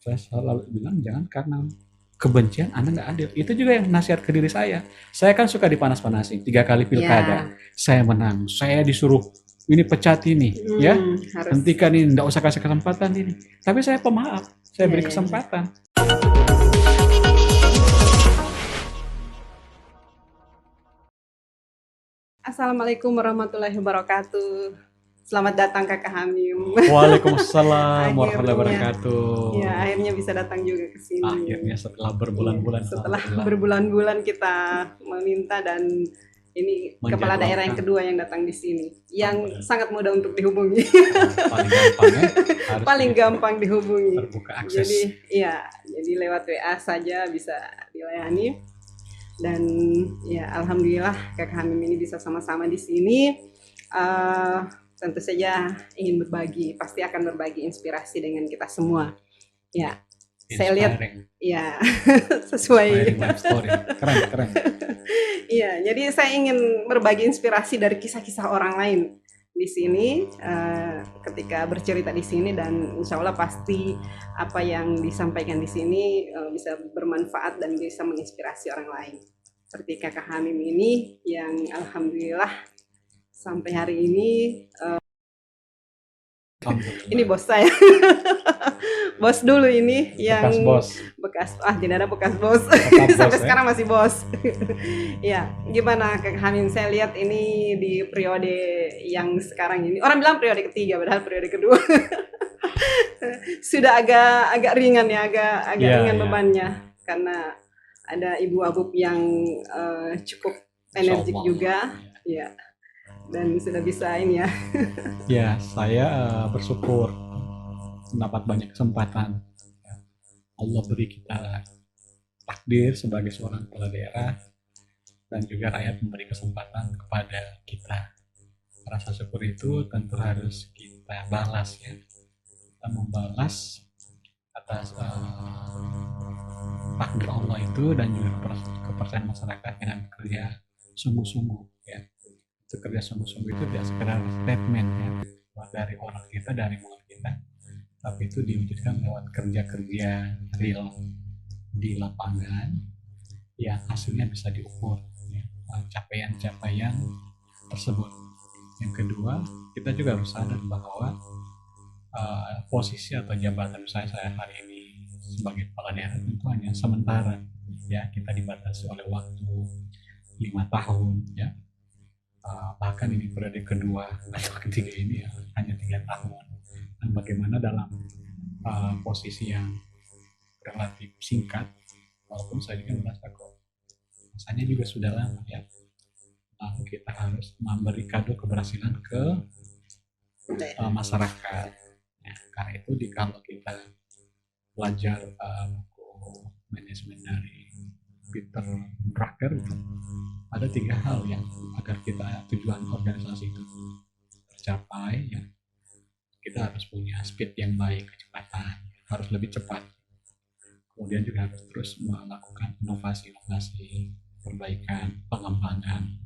Saya selalu bilang jangan karena kebencian Anda nggak adil. Itu juga yang nasihat ke diri saya. Saya kan suka dipanas-panasin. 3 kali pilkada, Ya, saya menang. Saya disuruh ini pecat ini, ya harus. hentikan ini, nggak usah kasih kesempatan ini. Tapi saya pemaaf, saya Ya, beri ya, ya. kesempatan. Assalamualaikum warahmatullahi wabarakatuh. Selamat datang Kakak Hamim. Waalaikumsalam warahmatullahi Akhirnya, wabarakatuh. ya akhirnya bisa datang juga ke sini. Akhirnya setelah Iya, berbulan-bulan, setelah alhamdulillah, berbulan-bulan kita meminta dan ini kepala daerah yang menjadwalkan. kedua yang datang di sini, yang Alhamdulillah. sangat mudah untuk dihubungi. Paling gampang ya, harus Paling begitu. gampang dihubungi. Terbuka akses. Jadi, iya, jadi lewat WA saja bisa dilayani. Dan ya alhamdulillah Kakak Hamim ini bisa sama-sama di sini. Uh, Tentu saja ingin berbagi, pasti akan berbagi inspirasi dengan kita semua. Ya, saya lihat ya sesuai. Inspiring life story. Keren, keren. Iya, jadi saya ingin berbagi inspirasi dari kisah-kisah orang lain di sini ketika bercerita di sini, dan insya Allah pasti apa yang disampaikan di sini bisa bermanfaat dan bisa menginspirasi orang lain. Seperti Kakak Hamim ini yang alhamdulillah sampai hari ini ini bos saya. Bos dulu ini yang Bekas bos. tidak ada bekas bos. Tetap Sampai bos, sekarang masih bos. Ya, gimana Kak Hamim? Saya lihat ini di periode yang sekarang ini. Orang bilang periode ketiga, padahal periode kedua. Sudah agak ringan ya, agak ringan bebannya karena ada Ibu Abub yang cukup energik juga, ya. Dan sudah bisa ini ya. Ya, saya bersyukur mendapat banyak kesempatan. Allah beri kita takdir sebagai seorang kepala daerah, dan juga rakyat memberi kesempatan kepada kita. Rasa syukur itu tentu harus kita balas ya. Kita membalas atas takdir Allah itu dan juga kepercayaan masyarakat dengan bekerja sungguh-sungguh ya. Kerja sungguh-sungguh itu tidak sekedar statement ya dari orang kita, dari mulut kita, tapi itu diwujudkan lewat kerja-kerja real di lapangan yang hasilnya bisa diukur ya, capaian-capaian tersebut. Yang kedua, kita juga harus sadar bahwa posisi atau jabatan saya hari ini sebagai kepala daerah tentu hanya sementara ya, kita dibatasi oleh waktu 5 tahun ya. Bahkan ini periode kedua atau ketiga ini ya, hanya 3 tahun. Dan bagaimana dalam posisi yang relatif singkat, walaupun saya juga merasa kok rasanya juga sudah lama ya, lalu kita harus memberi kado keberhasilan ke masyarakat ya. Karena itu kalau kita belajar buku manajemen dari Peter Drucker, ada 3 hal yang agar kita tujuan organisasi itu tercapai ya. Kita harus punya speed yang baik, kecepatan, harus lebih cepat. Kemudian juga harus terus melakukan inovasi-inovasi, perbaikan, pengembangan.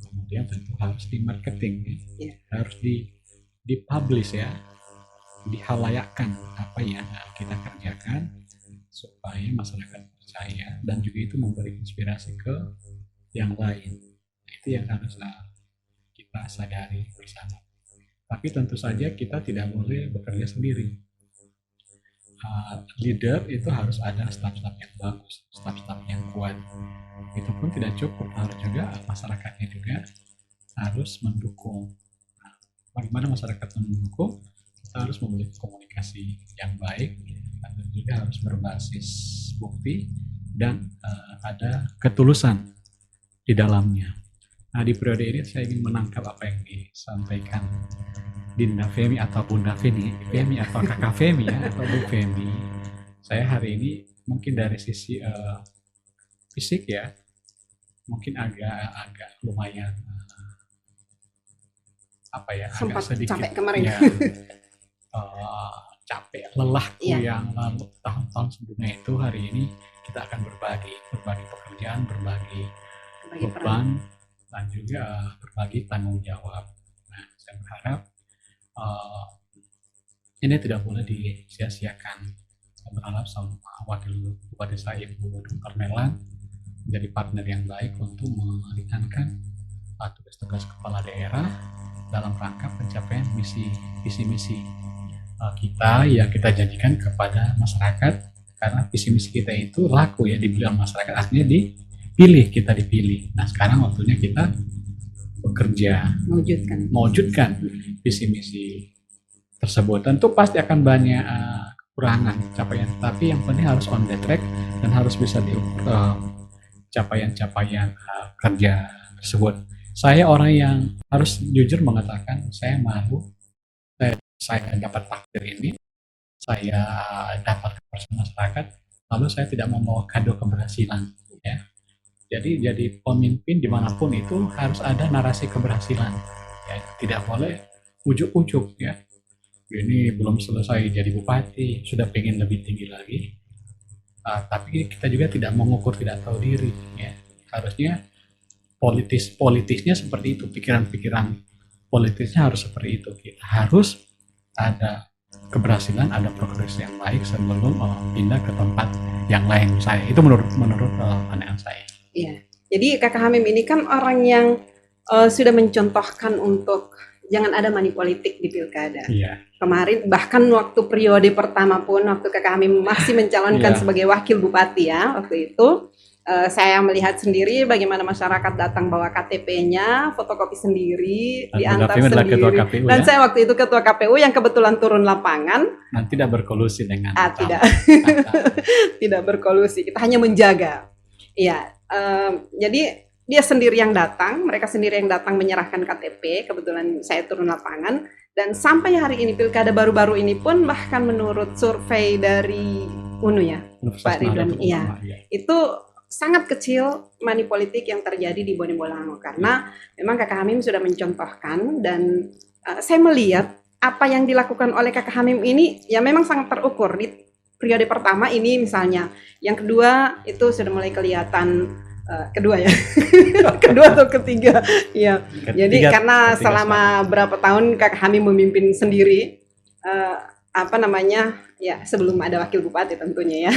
Kemudian tentu harus di marketing ya. Harus di publish ya, dihalayakkan apa yang kita kerjakan supaya masyarakat percaya dan juga itu memberi inspirasi ke yang lain. Itu yang harus kita sadari bersama. Tapi tentu saja kita tidak boleh bekerja sendiri. Leader itu harus ada staf-staf yang bagus, staf-staf yang kuat. Itu pun tidak cukup, harus juga masyarakatnya juga harus mendukung. Bagaimana masyarakat mendukung? Kita harus memiliki komunikasi yang baik, dan juga harus berbasis bukti dan ada ketulusan di dalamnya. Nah, di periode ini saya ingin menangkap apa yang disampaikan Dinda Femi atau Bunda Femi, Femi atau Kakak Femi ya, atau Bu Femi. Saya hari ini mungkin dari sisi fisik ya, mungkin agak lumayan apa ya, agak sedikit capek kemarin ya, capek, lelah yang lalu tahun-tahun sebelumnya. Itu hari ini kita akan berbagi pekerjaan, berbagi beban, dan juga berbagi tanggung jawab. Nah, saya berharap ini tidak boleh disia-siakan. berharap sama wakil bupati saya Ibu Dr. Melan jadi partner yang baik untuk meringankan tugas-tugas kepala daerah dalam rangka pencapaian visi misi kita yang kita janjikan kepada masyarakat, karena visi misi kita itu laku ya dipilih oleh masyarakat, artinya kita dipilih. Nah sekarang waktunya kita bekerja mewujudkan visi misi tersebut. Tentu pasti akan banyak kekurangan capaian, tapi yang penting harus on the track dan harus bisa diukur capaian-capaian kerja tersebut. Saya orang yang harus jujur mengatakan saya malu saya dapat takdir ini, saya dapat kepercayaan masyarakat, lalu saya tidak membawa kado keberhasilan. Ya. Jadi pemimpin dimanapun itu harus ada narasi keberhasilan. Ya. Tidak boleh ujuk-ujuk ya. Ini belum selesai jadi bupati, sudah pengen lebih tinggi lagi. Tapi kita juga tidak mengukur, tidak tahu diri. Ya. Harusnya politisnya seperti itu, pikiran-pikiran politisnya harus seperti itu. Kita harus ada keberhasilan, ada progres yang baik sebelum pindah ke tempat yang lain. Saya itu menurut pandangan saya. Iya. Jadi Kakak Hamim ini kan orang yang sudah mencontohkan untuk jangan ada money politik di pilkada. Iya. Kemarin bahkan waktu periode pertama pun waktu Kakak Hamim masih mencalonkan sebagai wakil bupati ya waktu itu. Saya melihat sendiri bagaimana masyarakat datang bawa KTP-nya, fotokopi sendiri, diantar sendiri. KPU, dan saya waktu itu ketua KPU yang kebetulan turun lapangan. Dan tidak berkolusi dengan tidak berkolusi. Kita hanya menjaga. Iya. Jadi dia sendiri yang datang, mereka sendiri yang datang menyerahkan KTP. Kebetulan saya turun lapangan. Dan sampai hari ini pilkada baru-baru ini pun bahkan menurut survei dari UNU ya, Pak Ridwan, itu sangat kecil money politik yang terjadi di Bone Bolango karena memang Kakak Hamim sudah mencontohkan dan saya melihat apa yang dilakukan oleh Kakak Hamim ini ya memang sangat terukur di periode pertama ini misalnya, yang kedua itu sudah mulai kelihatan kedua ya kedua atau ketiga ya jadi karena selama berapa tahun Kakak Hamim memimpin sendiri ya sebelum ada wakil bupati tentunya ya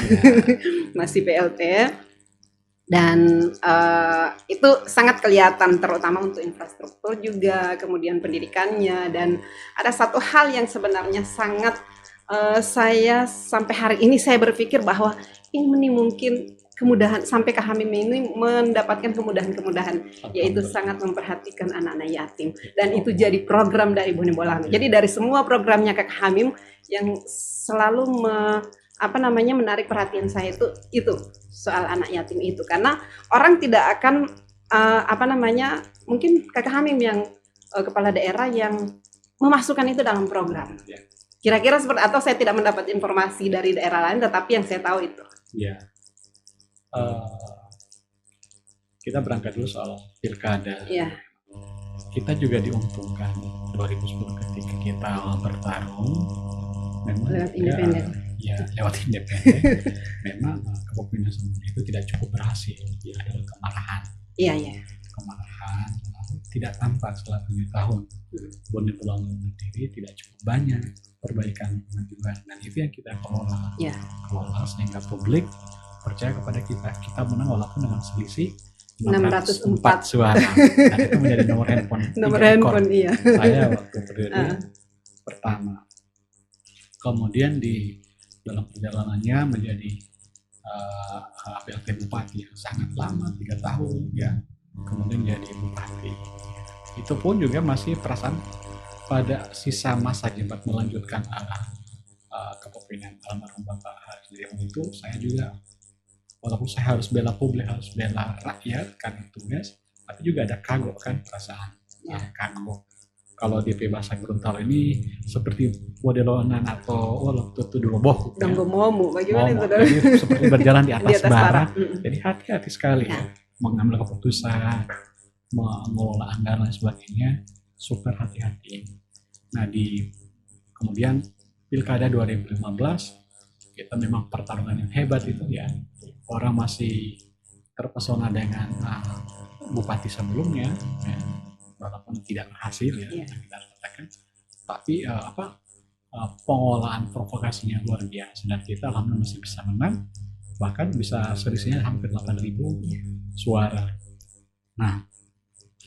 masih PLT. Dan itu sangat kelihatan terutama untuk infrastruktur juga, kemudian pendidikannya, dan ada satu hal yang sebenarnya sangat saya sampai hari ini saya berpikir bahwa ini mungkin kemudahan sampai Kak Hamim ini mendapatkan kemudahan-kemudahan, yaitu sangat memperhatikan anak-anak yatim, dan itu jadi program dari Bone Bolango. Jadi dari semua programnya Kak Hamim yang selalu menarik perhatian saya itu soal anak yatim itu, karena orang tidak akan mungkin Kakak Hamim yang kepala daerah yang memasukkan itu dalam program. Kira-kira seperti, atau saya tidak mendapat informasi dari daerah lain, tetapi yang saya tahu itu. Ya, kita berangkat dulu soal pilkada. Ya. Kita juga diuntungkan 2010 ketika kita bertarung, memang lewat independen. Lewat independen. Memang kepemimpinan sebelumnya itu tidak cukup berhasil. Ya, adalah kemarahan. Iya. Kemarahan lalu tidak tampak setelah 7 tahun. Bone Bolango sendiri tidak cukup banyak perbaikan lingkungan, dan itu yang kita kelola. Kelola sehingga publik percaya kepada kita. Kita menang walaupun dengan selisih 604 suara. Nah, itu menjadi nomor handphone. Iya. Saya waktu periode pertama. Kemudian di dalam perjalanannya menjadi PLT Bupati yang sangat lama, 3 tahun ya. Kemudian jadi Bupati. Itu pun juga masih perasaan pada sisa masa jabat melanjutkan kepemimpinan almarhum Bapak Haji itu. Saya juga walaupun saya harus bela publik, harus bela rakyat karena tugas, tapi juga ada kagok kan, perasaan kagok. Kalau di bahasa Gorontalo ini seperti wadelonan atau tutu dulu boh. Danggomomu, bagaimana itu? Jadi seperti berjalan di atas bara. Jadi hati-hati sekali ya mengambil keputusan, mengelola anggaran dan sebagainya, super hati-hati. Nah kemudian pilkada 2015 kita memang pertarungan yang hebat itu ya. Orang masih terpesona dengan bupati sebelumnya, walaupun tidak berhasil ya, kita katakan. Tapi pengolahan provokasinya luar biasa dan kita alhamdulillah masih bisa menang, bahkan bisa selisihnya hampir 8.000 suara. Nah,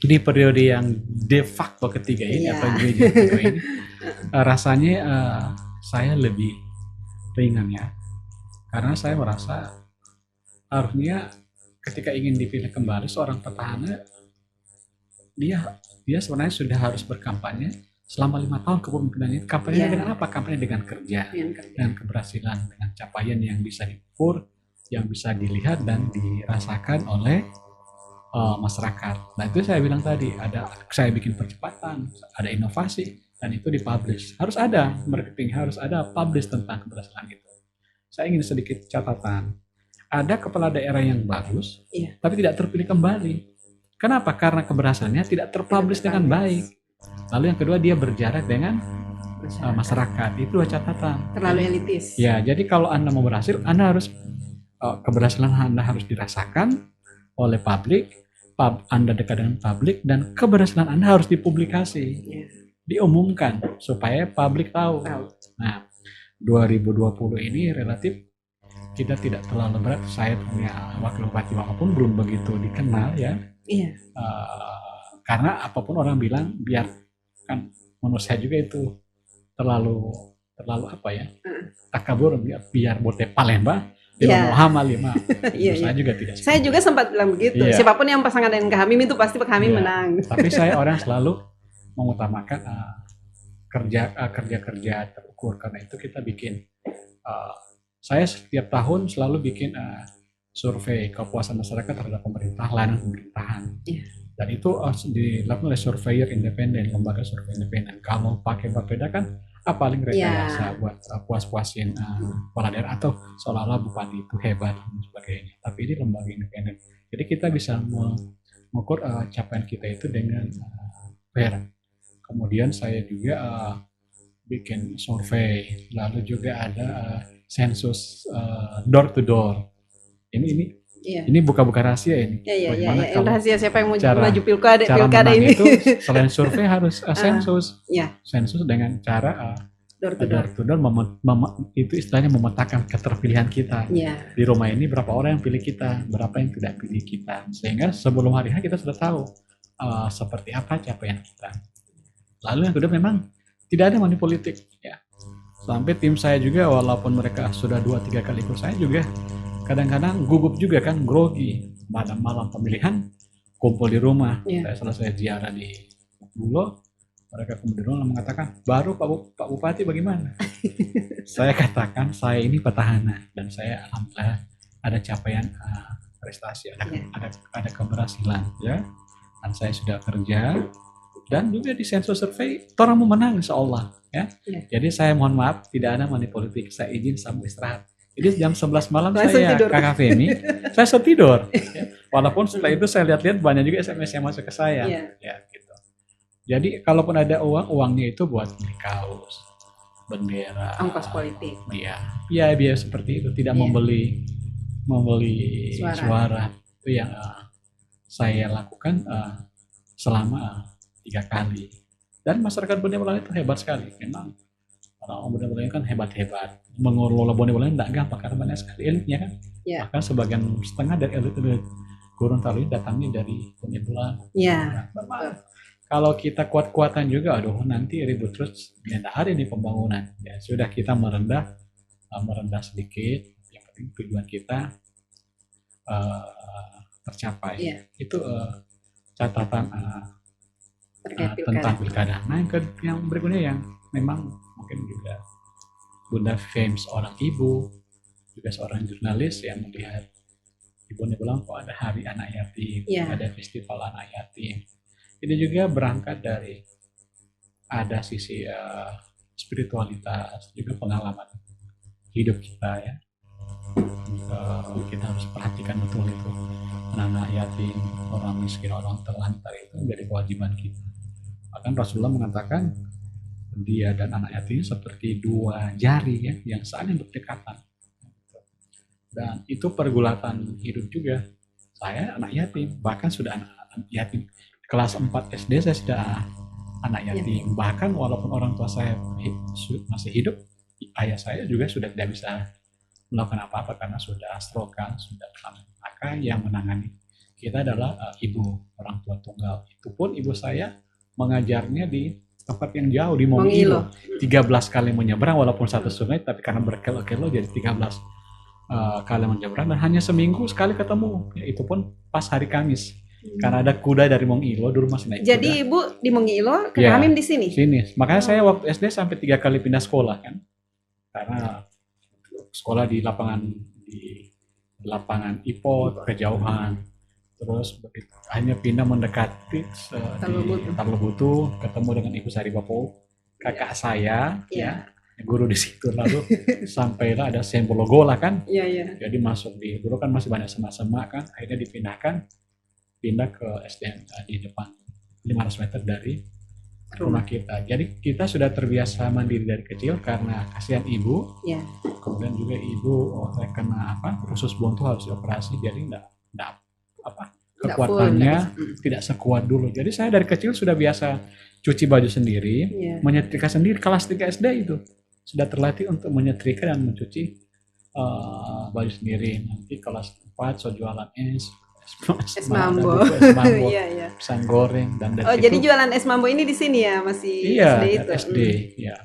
di periode yang de facto ketiga ini Iya. atau gereja kedua ini rasanya saya lebih ringan ya, karena saya merasa harusnya ketika ingin dipilih kembali seorang petahana, dia sebenarnya sudah harus berkampanye selama 5 tahun kepemimpinannya. Kampanye Iya. dengan apa? Kampanye dengan kerja, Dengan kerja. dengan keberhasilan, dengan capaian yang bisa diukur, yang bisa dilihat dan dirasakan oleh masyarakat. Nah itu saya bilang tadi, saya bikin percepatan, ada inovasi, dan itu dipublish. Harus ada marketing, harus ada publish tentang keberhasilan itu. Saya ingin sedikit catatan. Ada kepala daerah yang bagus, Iya. tapi tidak terpilih kembali. Kenapa? Karena keberhasilannya tidak terpublish dengan baik. Lalu yang kedua, dia berjarak dengan masyarakat. Itu dua catatan. Terlalu elitis. Ya, jadi kalau Anda mau berhasil, Anda harus keberhasilan Anda harus dirasakan oleh publik, Anda dekat dengan publik, dan keberhasilan Anda harus dipublikasi, diumumkan supaya publik tahu. Nah, 2020 ini relatif kita tidak terlalu berat. Saya punya wakil bupati walaupun belum begitu dikenal ya. Iya. Karena apapun orang bilang, biar kan menurut saya juga itu terlalu apa ya? Takabur, biar bote Palembang. Iya. Saya juga tidak. Saya juga sempat bilang begitu. Iya. Siapapun yang pasangan dengan Kak Hamim itu pasti Pak Hamim menang. Tapi saya orang selalu mengutamakan kerja terukur. Karena itu kita bikin. Saya setiap tahun selalu bikin survei kepuasan masyarakat terhadap pemerintah, layanan pemerintahan. Iya. Dan itu dilakukan oleh surveyor independen, lembaga survei independen. Kalau pakai Bapeda kan paling rekayasa buat puas-puasin kepala daerah atau seolah-olah bupati itu hebat dan sebagainya. Tapi ini lembaga independen. Jadi kita bisa mengukur capaian kita itu dengan fair. Kemudian saya juga bikin survei, lalu juga ada sensus door to door. Ini buka-buka rahasia ini. Iya. Rahasia siapa yang mau maju pilkada ini. Itu selain survei harus sensus. Sensus dengan cara door to door, itu istilahnya memetakan keterpilihan kita. Di rumah ini berapa orang yang pilih kita, berapa yang tidak pilih kita. Sehingga sebelum hari H kita sudah tahu seperti apa capaian kita. Lalu yang kedua, memang tidak ada money politik ya. Sampai tim saya juga walaupun mereka sudah 2-3 kali ikut saya juga kadang-kadang gugup juga kan, grogi. Malam pemilihan kumpul di rumah. Saya selesai ziarah di Bulo, mereka kemudian rumah mengatakan, baru Pak Bupati bagaimana? Saya katakan, saya ini petahana dan saya alhamdulillah ada capaian prestasi, ada keberhasilan ya. Dan saya sudah kerja dan juga di sensus survei orang mau menang insyaallah ya. Jadi saya mohon maaf, tidak ada money politik. Saya izin sambil istirahat. Jadi jam 11 malam saya Kakak Femi, saya sudah tidur. Ya. Walaupun setelah itu saya lihat-lihat banyak juga SMS yang masuk ke saya. Ya, gitu. Jadi kalaupun ada uangnya itu buat beli kaos, bendera, ongkos politik. Iya, biaya seperti itu. Tidak membeli suara. Itu yang saya lakukan selama 3 kali. Dan masyarakat Bone Bolang itu hebat sekali. Memang orang Bone Bolang kan hebat-hebat. Mengelola Bone Bolang tidak gampang karena banyak sekali elitnya kan. Bahkan sebagian setengah dari elit Gorontalo datangnya dari Bone Bolang. Kalau kita kuat-kuatan juga, aduh nanti ribut terus. Tidak ada nih pembangunan. Ya sudah, kita merendah sedikit. Yang penting tujuan kita tercapai. Itu catatan tentang pilkada. Nah yang berikutnya yang memang mungkin juga Bunda Fem, seorang ibu, juga seorang jurnalis yang melihat di Bone Bolang kok ada hari anak yatim, ada festival anak yatim. Ini juga berangkat dari ada sisi spiritualitas, juga pengalaman hidup kita ya. Kita harus perhatikan betul itu anak yatim, orang miskin, orang terlantar itu menjadi kewajiban kita. Bahkan Rasulullah mengatakan dia dan anak yatim seperti 2 jari ya, yang saling berdekatan. Dan itu pergulatan hidup juga. Saya anak yatim, bahkan sudah anak yatim kelas 4 SD saya sudah anak yatim. Bahkan walaupun orang tua saya masih hidup, ayah saya juga sudah tidak bisa melakukan apa-apa karena sudah stroke kan, sudah lama. Maka yang menangani kita adalah ibu, orang tua tunggal. Itu pun ibu saya mengajarnya di tempat yang jauh di Mongilo. 13 kali menyeberang walaupun satu sungai, tapi karena berkilo-kilo jadi 13 kali menyeberang dan hanya seminggu sekali ketemu. Ya, itu pun pas hari Kamis. Karena ada kuda dari Mongilo dulu masih naik Jadi kuda. Ibu di Mongilo, Kak Ya, Hamim di sini? Sini. Makanya saya waktu SD sampai 3 kali pindah sekolah kan. Karena sekolah di lapangan IPOT kejauhan. Terus hanya pindah mendekati di Tarlobutu, ketemu dengan Ibu Sari Bapo, kakak saya, ya, guru di situ. Lalu sampailah ada Sembologola kan. Iya. Jadi masuk dulu kan masih banyak semak-semak kan, akhirnya pindah ke SDN di depan 500 meter dari rumah kita. Jadi kita sudah terbiasa mandiri dari kecil karena kasihan ibu. Ya. Kemudian juga ibu kena usus buntu harus dioperasi, jadi enggak kekuatannya tidak sekuat dulu. Jadi saya dari kecil sudah biasa cuci baju sendiri, menyetrika sendiri. Kelas 3 SD itu sudah terlatih untuk menyetrika dan mencuci baju sendiri. Nanti kelas 4 saya jualan es mambo, pisang goreng dan dari jadi jualan es mambo ini di sini ya, masih SD itu. SD ya.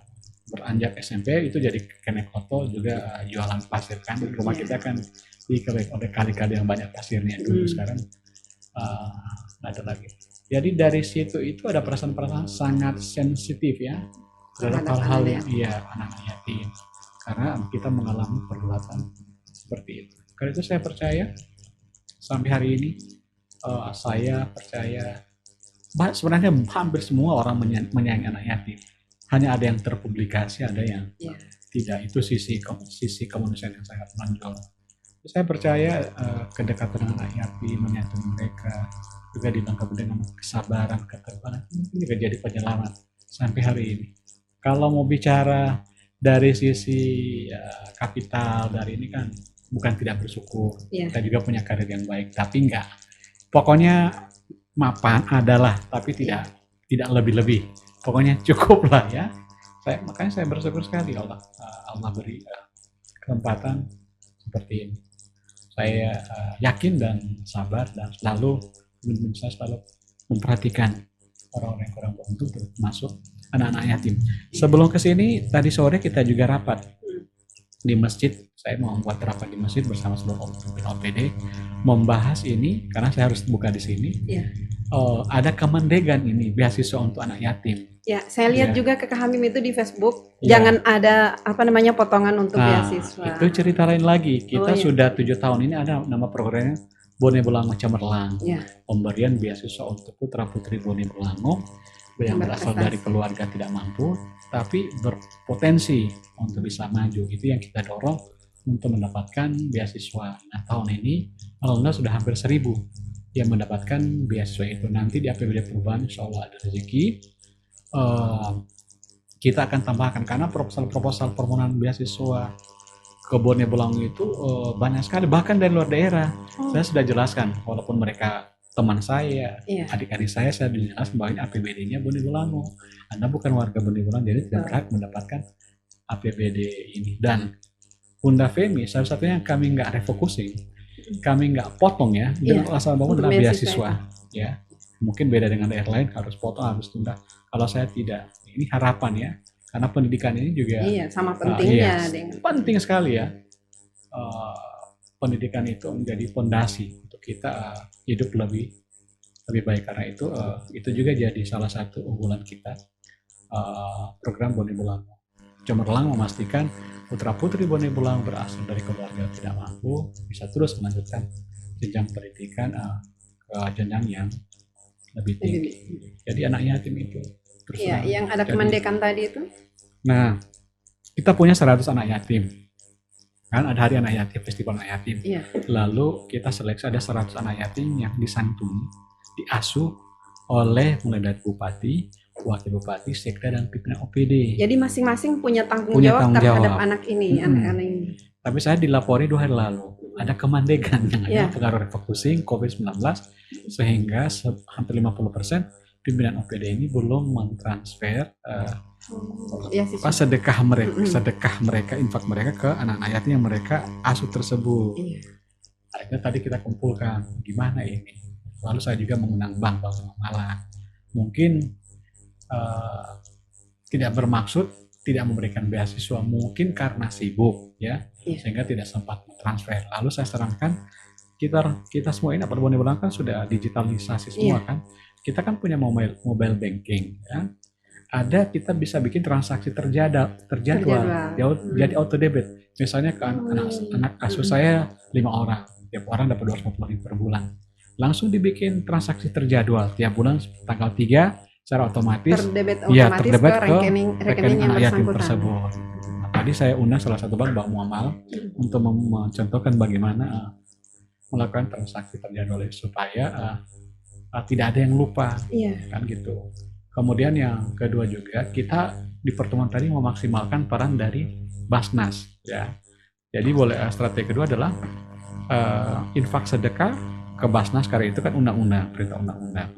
Beranjak SMP itu jadi kenekoto juga jualan pasir kan. Rumah kita kan dikelilingi oleh kali-kali yang banyak pasirnya dulu. Sekarang ada lagi. Jadi dari situ itu ada perasaan-perasaan sangat sensitif ya terhadap hal-hal yang anak-anak yatim, karena kita mengalami perbuatan seperti itu. Karena itu saya percaya sampai hari ini saya percaya sebenarnya hampir semua orang menyayangi anak yatim. Hanya ada yang terpublikasi, ada yang tidak. Itu sisi kemanusiaan yang sangat menonjol. Saya percaya kedekatan dengan anak yatim, menyentuh mereka, juga dilengkapi dengan kesabaran, ketebaran, itu juga jadi penyelamat sampai hari ini. Kalau mau bicara dari sisi kapital, dari ini kan bukan tidak bersyukur, kita juga punya karir yang baik, tapi enggak. Pokoknya mapan adalah, tapi tidak lebih-lebih. Pokoknya cukup lah ya. Makanya saya bersyukur sekali Allah beri kesempatan seperti ini. Saya yakin dan sabar dan selalu memperhatikan orang-orang yang kurang beruntung, termasuk anak-anak yatim. Sebelum ke sini tadi sore kita juga rapat di masjid. Saya mau membuat rapat di masjid bersama seluruh OPD membahas ini karena saya harus buka di sini. Ada kemendegan ini beasiswa untuk anak yatim. Ya, saya lihat juga ke Kak Hamim itu di Facebook. Jangan ada potongan untuk beasiswa. Itu cerita lain lagi. Kita sudah 7 tahun ini ada nama programnya Bone Bolango Cemerlang. Pemberian beasiswa untuk putra-putri Bone Bolango yang berasal dari keluarga tidak mampu tapi berpotensi untuk bisa maju. Itu yang kita dorong untuk mendapatkan beasiswa. Nah, tahun ini alhamdulillah sudah hampir 1.000 yang mendapatkan beasiswa itu. Nanti di APBD perubahan insya Allah ada rezeki. Kita akan tambahkan karena proposal permohonan beasiswa ke Bone Bolango itu banyak sekali, bahkan dari luar daerah. Saya sudah jelaskan, walaupun mereka teman saya, adik-adik saya dijelaskan bahwa APBD-nya Bone Bolango. Anda bukan warga Bone Bolango, jadi tidak berhak mendapatkan APBD ini. Dan Bunda Femi, salah satunya kami nggak refocusing, kami nggak potong ya, dengan asal bangun adalah beasiswa. Ya, mungkin beda dengan daerah lain, harus potong, harus tunda. Kalau saya tidak, ini harapan ya, karena pendidikan ini juga sama pentingnya. Penting sekali ya. Pendidikan itu menjadi fondasi untuk kita hidup lebih baik. Karena itu juga jadi salah satu unggulan kita, program Bone Bolango Cemerlang, memastikan putra-putri Bone Bolango berasal dari keluarga tidak mampu bisa terus melanjutkan jenjang pendidikan ke jenjang yang lebih tinggi. Jadi anak yatim itu yang ada kemendekan tadi itu. Nah, kita punya 100 anak yatim. Kan ada hari anak yatim, festival anak yatim. Lalu kita seleksi ada 100 anak yatim yang disantuni, diasuh oleh mulai dari bupati, wakil bupati, sekda, dan pimpinan OPD. Jadi masing-masing punya tanggung jawab terhadap anak ini, anak-anak ini. Tapi saya dilapori 2 hari lalu, ada kemandegan yang ada pengaruh refocusing COVID-19 sehingga hampir 50% pimpinan OPD ini belum mentransfer Ya sih. sedekah mereka, infak mereka ke anak-anak yatim yang mereka asuh tersebut. Iya. Akhirnya tadi kita kumpulkan gimana ini. Lalu saya juga mengundang Bank Malang. Mungkin tidak bermaksud tidak memberikan beasiswa, mungkin karena sibuk ya, Iya. sehingga tidak sempat transfer. Lalu saya sarankan kita semua ini apa boleh bilang kan sudah digitalisasi semua kan. Kita kan punya mobile banking ya. Ada kita bisa bikin transaksi terjadwal. Jadi auto debit. Misalnya ke anak asuh saya 5 orang, tiap orang dapat 250.000 per bulan. Langsung dibikin transaksi terjadwal tiap bulan tanggal 3 secara otomatis terdebit terdebit ke rekening yang anak yatim bersangkutan. tersebut. Nah, tadi saya undang salah satu bank Muamal untuk mencontohkan bagaimana melakukan transaksi terjadwal supaya tidak ada yang lupa. Iya. Kan gitu. Kemudian yang kedua juga kita di pertemuan tadi memaksimalkan peran dari Basnas ya. Jadi strategi kedua adalah infak sedekah ke Basnas karena itu kan undang-undang, perintah undang-undang.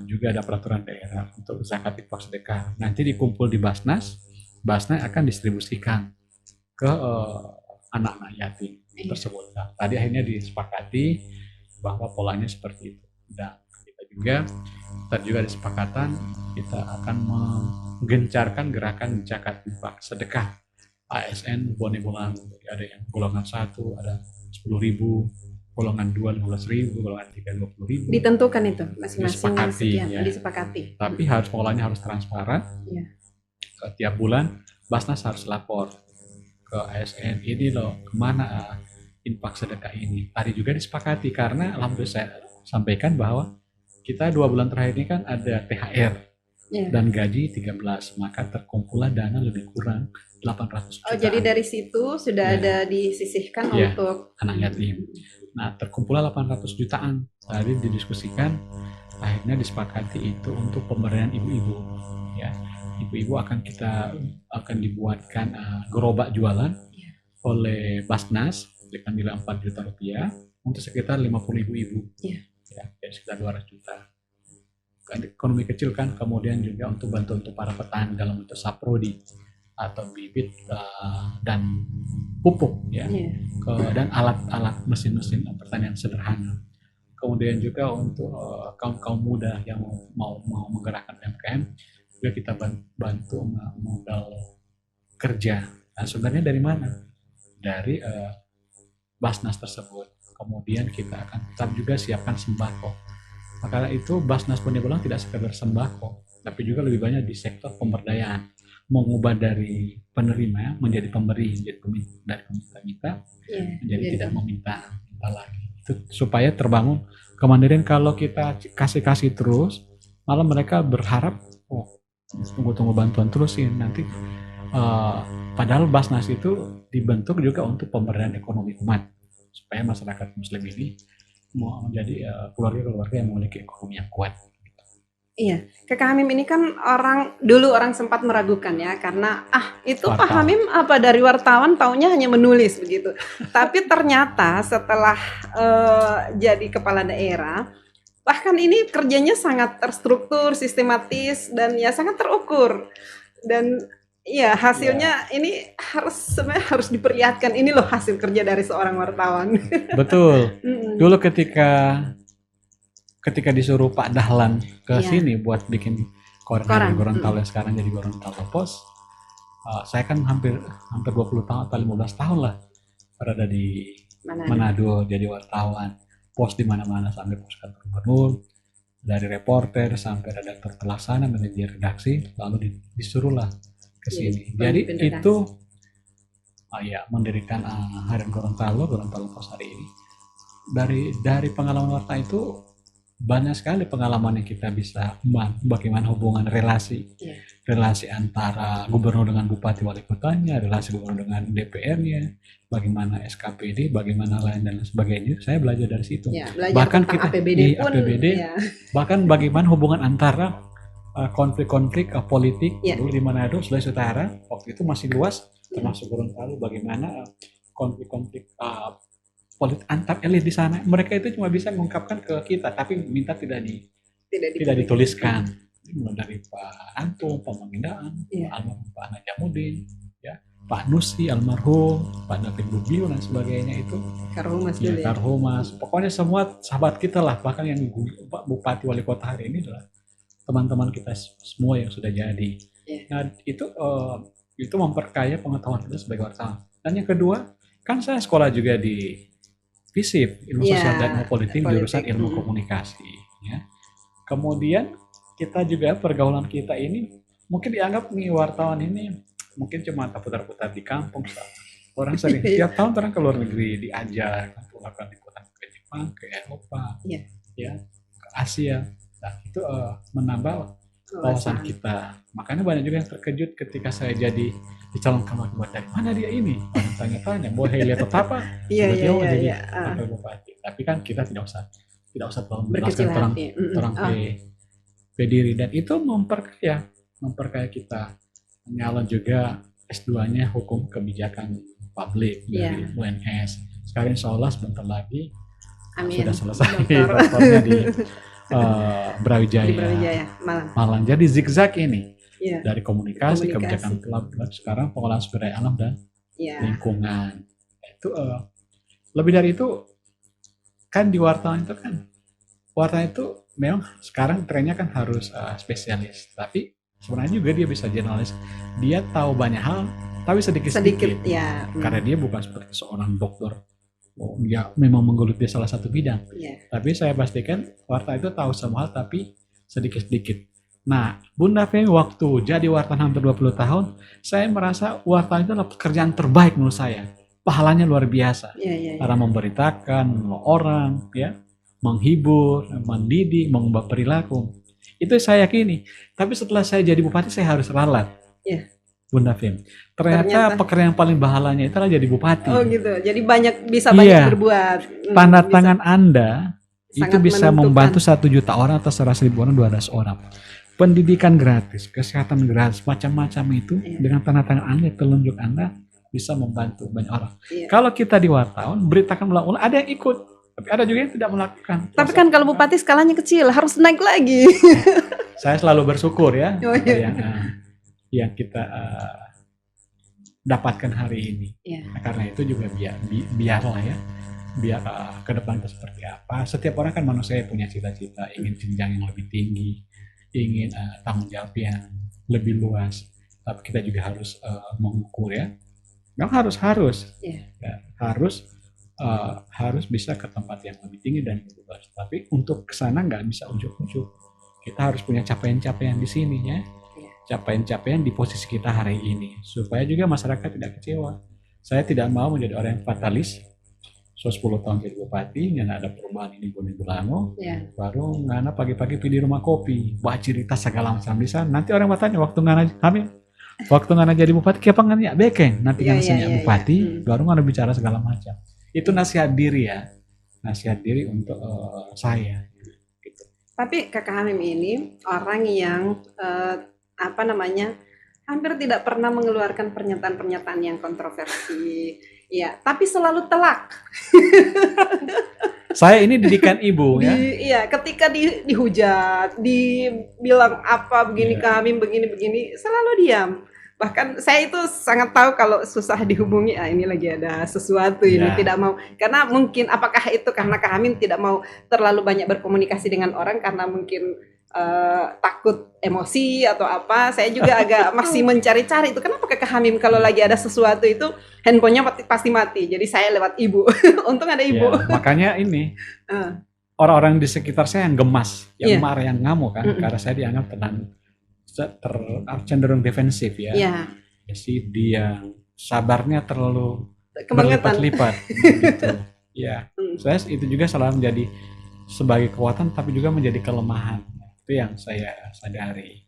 Juga ada peraturan daerah untuk zakat infak sedekah. Nanti dikumpul di Basnas akan distribusikan ke anak-anak yatim tersebut. Nah, tadi akhirnya disepakati bahwa polanya seperti itu. Dan kita juga disepakatan kita akan menggencarkan gerakan zakat infak sedekah ASN bone bulan. Ada yang golongan 1 ada 10.000, golongan 2 15.000, golongan 3 20.000. Ditentukan itu masing-masing sekian, ya. disepakati. Tapi polanya harus transparan. Ya. Tiap bulan Basnas harus lapor ke ASN, ini loh kemana infak sedekah ini. Tadi juga disepakati karena alhamdulillah saya sampaikan bahwa kita 2 bulan terakhir ini kan ada THR dan gaji 13, maka terkumpullah dana lebih kurang 800 juta. Oh, jadi dari situ sudah ada disisihkan untuk anak yatim. Nah, terkumpullah 800 jutaan. Tadi didiskusikan, akhirnya disepakati itu untuk pemberdayaan ibu-ibu. Ya, ibu-ibu akan dibuatkan gerobak jualan oleh Basnas dengan nilai 4 juta rupiah untuk sekitar 50 ibu-ibu. Ya, jadi sekitar 200 juta. Ekonomi kecil kan, kemudian juga untuk bantu untuk para petani dalam bentuk saprodi atau bibit dan pupuk ya, dan alat-alat mesin-mesin pertanian sederhana. Kemudian juga untuk kaum muda yang mau menggerakkan UMKM juga kita bantu modal kerja. Nah, sebenarnya dari mana? Dari Basnas tersebut. Kemudian kita akan tetap juga siapkan sembako. Maka itu Basnas Bonegolang tidak sekedar sembako, tapi juga lebih banyak di sektor pemberdayaan, mengubah dari penerima menjadi pemberi, menjadi dari peminta menjadi tidak meminta lagi. Itu supaya terbangun kemandirian. Kalau kita kasih terus, malah mereka berharap tunggu bantuan terus sih nanti. Padahal Basnas itu dibentuk juga untuk pemberdayaan ekonomi umat, supaya masyarakat Muslim ini mau menjadi keluarga-keluarga yang memiliki ekonomi yang kuat. Iya, Kakak Hamim ini kan dulu orang sempat meragukan ya, karena itu Pak Hamim apa dari wartawan taunya hanya menulis begitu. Tapi ternyata setelah jadi kepala daerah, bahkan ini kerjanya sangat terstruktur, sistematis, dan ya sangat terukur. Dan iya, hasilnya ini sebenarnya harus diperlihatkan. Ini loh hasil kerja dari seorang wartawan. Betul. Dulu ketika disuruh Pak Dahlan ke sini buat bikin koran dari Gorontalo yang sekarang jadi Gorontalo Post, saya kan hampir 20 tahun atau 15 tahun lah berada di Manado jadi wartawan. Post di mana-mana sampai pos kantor gubernur, dari reporter sampai redaktur pelaksana, manajer redaksi, lalu disuruhlah ke sini. Jadi itu mendirikan Harian Gorontalo Post hari ini. Dari pengalaman wartawan itu banyak sekali pengalaman yang kita bisa bagaimana hubungan relasi antara gubernur dengan bupati wali kotanya, relasi gubernur dengan DPR-nya, bagaimana SKPD, bagaimana lain dan sebagainya. Saya belajar dari situ. Bahkan kita APBD bahkan bagaimana hubungan antara konflik-konflik politik dulu di Manado, Sulawesi Utara waktu itu masih luas, termasuk Gorontalo, bagaimana konflik-konflik politik antar elit di sana. Mereka itu cuma bisa mengungkapkan ke kita, tapi minta tidak tidak dituliskan. Mulai dari Pak Anto, Pak Mangindaan, Iya. almarhum Pak Najamudin, ya, Pak Nusi almarhum, Pak David Bubio dan sebagainya itu, Karumas ya, dulu ya. Karhumas, pokoknya semua sahabat kita lah, bahkan yang Pak Bupati Wali Kota hari ini adalah teman-teman kita semua yang sudah jadi. Iya. Nah itu memperkaya pengetahuan kita sebagai wartawan. Dan yang kedua, kan saya sekolah juga di FISIP, Ilmu Iya, Sosial dan Ilmu Politik, jurusan politik. Ilmu Komunikasi. Ya. Kemudian kita juga pergaulan kita ini mungkin dianggap nih wartawan ini mungkin cuma putar-putar di kampung. Orang sering tiap tahun orang ke luar negeri diajak melakukan liputan ke Jepang, ke Eropa, Iya. ya, ke Asia. Nah, itu menambah wawasan kita. Makanya banyak juga yang terkejut ketika saya jadi dicalonkan wakil bupati. Dari mana dia ini? Orang tanya-tanya, boleh lihat apa? Iya, iya, Tiba-tiba iya, jadi iya. wakil bupati. Tapi kan kita tidak usah terlalu menjelaskan Berkecil terang hati. diri, dan itu memperkaya kita. Nyalon juga S2-nya hukum kebijakan publik dari Iya. UNS. Sekarang insya Allah sebentar lagi Amin. sudah selesai Dokter. doktornya di Brawijaya, Di Brawijaya, Malang. Malang. Jadi zigzag ini Iya. dari komunikasi, Komunikasi. kebijakan publik, sekarang pengolahan sumber daya alam dan Iya. lingkungan. Itu lebih dari itu kan di wartawan itu memang sekarang trennya kan harus spesialis, tapi sebenarnya juga dia bisa jurnalis. Dia tahu banyak hal tapi sedikit ya. karena dia bukan seperti seorang dokter. Dia memang menggeluti salah satu bidang. Iya. Tapi saya pastikan wartawan itu tahu semua hal tapi sedikit-sedikit. Nah, Bunda Femi waktu jadi wartawan hampir 20 tahun, saya merasa wartawan itu adalah pekerjaan terbaik menurut saya. Pahalanya luar biasa. Iya, iya, iya. Karena memberitakan orang, ya, menghibur, mendidik, mengubah perilaku. Itu saya yakini. Tapi setelah saya jadi bupati, saya harus ralat. Iya. Bunda Fem. Ternyata pekerjaan yang paling bahalanya itu adalah jadi bupati. Oh gitu. Jadi bisa Iya. banyak berbuat. Tanda Bisa. tangan Anda itu Sangat bisa menentukan. membantu 1 juta orang atau 100.000 orang, 200 orang. Pendidikan gratis, kesehatan gratis, macam-macam itu Iya. dengan tanda tangan Anda, telunjuk Anda bisa membantu banyak orang. Iya. Kalau kita di wartawan, beritakan ulang-ulang, ada yang ikut, tapi ada juga yang tidak melakukan. Tapi kan kalau bupati skalanya kecil, harus naik lagi. Saya selalu bersyukur ya Oh, iya. yang kita dapatkan hari ini. Iya. Nah, karena itu juga biarlah ya, biar ke depan itu seperti apa. Setiap orang kan manusia punya cita-cita, ingin jenjang yang lebih tinggi, ingin tanggung jawab yang lebih luas. Tapi kita juga harus mengukur ya. Memang harus Iya. ya, harus bisa ke tempat yang lebih tinggi dan lebih luas. Tapi untuk kesana nggak bisa ujuk-ujuk. Kita harus punya capaian-capaian di sini ya. Capaian-capaian di posisi kita hari ini supaya juga masyarakat tidak kecewa. Saya tidak mau menjadi orang yang fatalis. 10 tahun jadi bupati, nggak ada perubahan ini Bonegolango. Iya. Baru ngana pagi-pagi pergi di rumah kopi, baca cerita segala macam di sana. Nanti orang bertanya waktu ngana jadi bupati, kenapa ngana ya bekeng? Nanti ngana Iya, iya, bupati, iya. baru ngana bicara segala macam. Itu nasihat diri ya, nasihat diri untuk saya. Gitu. Tapi Kakak Hamim ini orang yang hampir tidak pernah mengeluarkan pernyataan-pernyataan yang kontroversi. Iya, tapi selalu telak. Saya ini didikan ibu ya. Iya, ketika dihujat, dibilang apa begini Iya. Kak Hamim begini, selalu diam. Bahkan saya itu sangat tahu kalau susah dihubungi, ini lagi ada sesuatu ini Iya. tidak mau. Karena mungkin apakah itu karena Kak Hamim tidak mau terlalu banyak berkomunikasi dengan orang karena mungkin takut emosi atau apa. Saya juga agak masih mencari-cari itu kenapa Kak Hamim kalau lagi ada sesuatu itu handphonenya pasti mati. Jadi saya lewat ibu. Untung ada ibu. Ya, makanya ini Ah. orang-orang di sekitar saya yang gemas, yang Iya. marah, yang ngamuk kan, karena saya dianggap cenderung defensif ya. Iya. Ya sih, dia sabarnya terlalu Kebangetan. berlipat-lipat gitu. Ya, Hmm. saya itu juga selalu menjadi sebagai kekuatan tapi juga menjadi kelemahan. Itu yang saya sadari.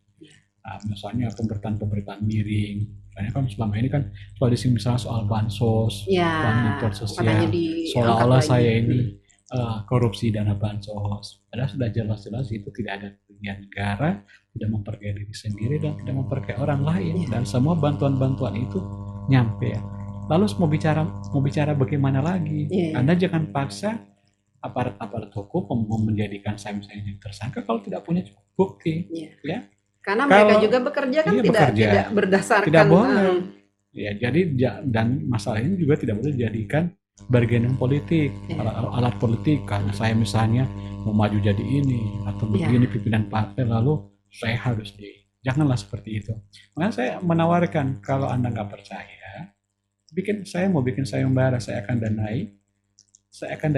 Nah, misalnya pemberitaan miring. Karena kan selama ini kan selalu disinggung misalnya soal bansos, Ya, bantuan sosial, katanya diangkat seolah-olah lagi. saya ini korupsi dana bansos. Padahal sudah jelas-jelas itu tidak ada kerugian negara, tidak memperkaya diri sendiri dan tidak memperkaya orang lain. Dan semua bantuan-bantuan itu nyampe ya. Lalu mau bicara bagaimana lagi? Iya. Anda jangan paksa aparat hukum menjadikan saya misalnya jadi tersangka kalau tidak punya cukup bukti. Iya. Ya. Karena mereka Kalau juga bekerja kan iya, tidak bekerja. tidak berdasarkan Tidak boleh. Ya, jadi dan masalah ini juga tidak boleh dijadikan bargaining politik, Iya. alat politik. Karena saya misalnya mau maju jadi ini atau begini pimpinan partai, lalu saya harus janganlah seperti itu. Makanya saya menawarkan, kalau Anda nggak percaya, saya mau bikin sayembara, saya akan danai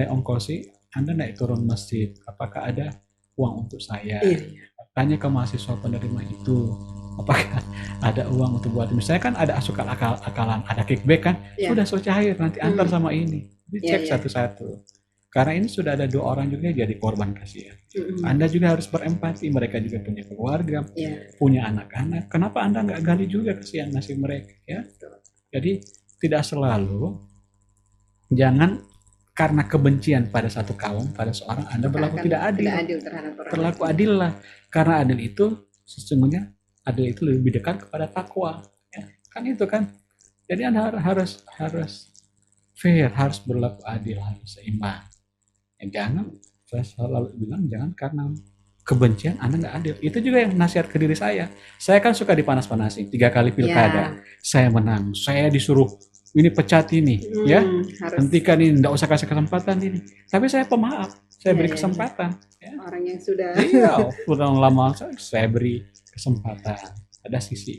ongkosi, Anda naik turun masjid, apakah ada uang untuk saya? Iya. Tanya ke mahasiswa penerima itu, apakah ada uang untuk buat, misalnya kan ada akalan, ada kickback kan, sudah so cair, nanti antar sama ini, dicek satu-satu. Karena ini sudah ada 2 orang juga jadi korban kasihan. Anda juga harus berempati, mereka juga punya keluarga, punya anak-anak. Kenapa Anda nggak gali juga kasihan nasib mereka? Ya, jadi tidak selalu, jangan karena kebencian pada satu kaum, pada seorang, Anda berlaku tidak adil. Berlaku adil lah, karena adil itu sesungguhnya adil itu lebih dekat kepada takwa. Ya, kan itu kan. Jadi Anda harus fair, harus berlaku adil, harus seimbang. Jangan, saya selalu bilang, jangan karena kebencian Anda nggak adil. Itu juga yang nasihat ke diri saya. Saya kan suka dipanas-panasin, 3 kali pilkada, saya menang, saya disuruh ini pecat ini, ya, hentikan ini, nggak usah kasih kesempatan ini. Tapi saya pemaaf, saya beri kesempatan. Ya. Orang yang sudah, udah lama saya beri kesempatan. Ada sisi,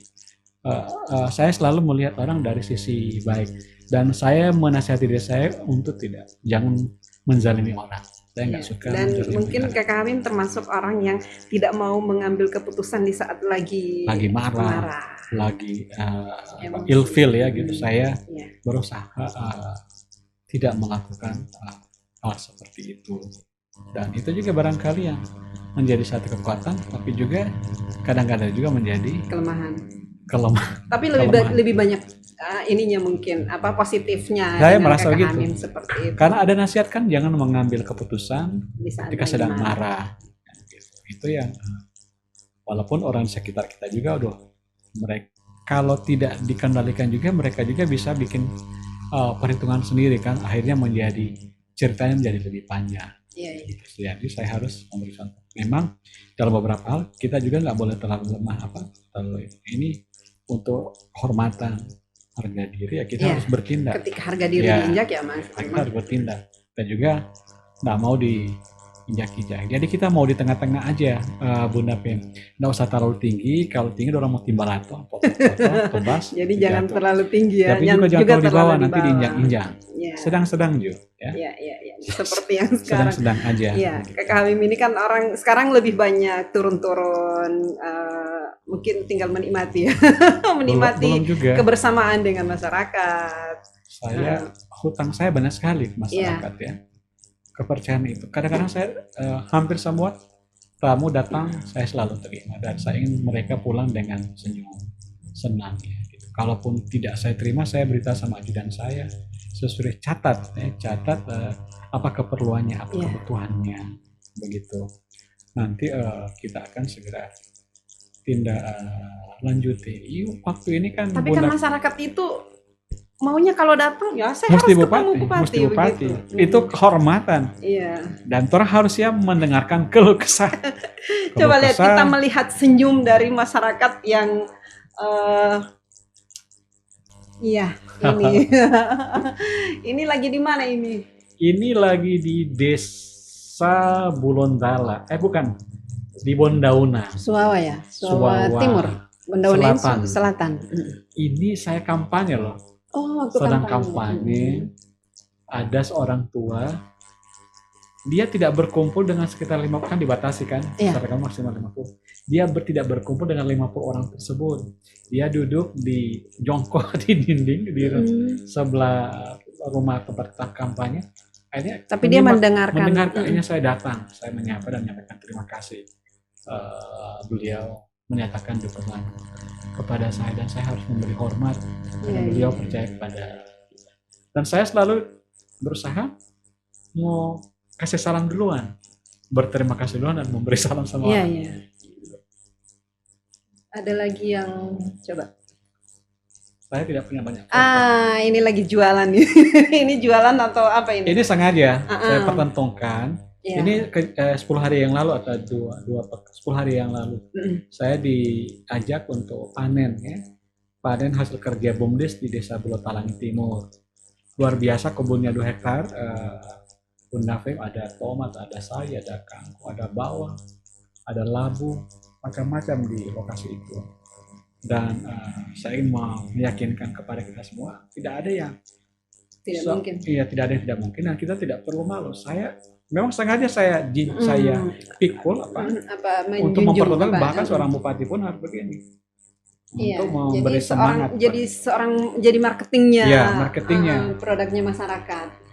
saya selalu melihat orang dari sisi baik, dan saya menasihati diri saya untuk jangan menzalimi orang. Saya nggak suka. Dan mungkin Kakak Hamim termasuk orang yang tidak mau mengambil keputusan di saat lagi marah. Lagi ilfil ya gitu. Saya berusaha tidak melakukan hal seperti itu. Dan itu juga barangkali yang menjadi satu kekuatan, tapi juga kadang-kadang juga menjadi kelemahan. Tapi lebih banyak ininya mungkin positifnya. Saya merasa begitu. Seperti itu. Karena ada nasihat kan, jangan mengambil keputusan ketika sedang marah. Itu yang walaupun orang sekitar kita juga, mereka kalau tidak dikendalikan juga, mereka juga bisa bikin perhitungan sendiri kan, akhirnya ceritanya menjadi lebih panjang. Jadi saya harus memberi contoh. Memang dalam beberapa hal kita juga nggak boleh terlalu lemah, ini untuk hormatan harga diri ya, kita harus bertindak. Ketika harga diri diinjak ya Mas, kita harus bertindak. Dan juga nggak mau diinjak-injak. Jadi kita mau di tengah-tengah aja, Bunda Pin. Nggak usah terlalu tinggi. Kalau tinggi orang mau timbal atau tebas. Jadi jangan terlalu tinggi ya. Tapi juga jangan terlalu di bawah, nanti diinjak-injak. Sedang-sedang juga. Ya. Seperti yang sekarang. Sedang-sedang aja. Iya. Kakak Hamim ini kan orang sekarang lebih banyak turun-turun. Mungkin tinggal menikmati ya. Menikmati kebersamaan dengan masyarakat. Hutang saya banyak sekali ke masyarakat ya. Kepercayaan itu. Kadang-kadang saya hampir semua tamu datang saya selalu terima, dan saya ingin mereka pulang dengan senyum, senang ya. Gitu. Kalaupun tidak saya terima, saya beritahu sama ajudan saya, sesuai catat apa keperluannya, apa kebutuhannya, begitu. Nanti kita akan segera tindak lanjuti. Waktu ini kan. Tapi kan masyarakat itu maunya kalau datang ya saya harus ketemu bupati. Itu kehormatan. Iya. Dan orang harus ya mendengarkan keluh kesah. Coba lihat, kita melihat senyum dari masyarakat yang ini. Ini lagi di mana ini? Ini lagi di Desa Bulondala. Bukan. Di Bondauna. Suwawa ya? Suwawa Timur. Bondauna Selatan. Ini saya kampanye loh. Sedang kampanye. Ada seorang tua, dia tidak berkumpul dengan sekitar 50, kan dibatasi kan, secara maksimal 50. Dia tidak berkumpul dengan 50 orang tersebut. Dia duduk di jongkok di dinding di sebelah rumah tempat kampanye. Akhirnya, tapi dia mendengarkan. Akhirnya saya datang, saya menyapa dan menyampaikan terima kasih. Beliau menyatakan dukungan kepada saya, dan saya harus memberi hormat karena beliau percaya kepada kita. Dan saya selalu berusaha mau kasih salam duluan, berterima kasih duluan, dan memberi salam sama orang. Iya. Ada lagi yang coba? Saya tidak punya banyak foto. Ini lagi jualan nih. Ini jualan atau apa ini? Ini sengaja saya pertontonkan. Iya. Ini 10 hari yang lalu atau 10 hari yang lalu saya diajak untuk panen ya. Panen hasil kerja BUMDes di Desa Bulotalang Timur. Luar biasa, kebunnya 2 hektar. Bunda Fem, ada tomat, ada sawi, ada kangkung, ada bawang, ada labu, macam-macam di lokasi itu. Dan saya mau meyakinkan kepada kita semua, tidak ada yang mungkin. Iya, tidak ada yang tidak mungkin, dan kita tidak perlu malu. Saya memang sengaja saya pikul untuk mempertontonkan, bahkan seorang bupati pun harus begini. Untuk memberi semangat. Jadi marketingnya. Iya, marketingnya. Produknya masyarakat.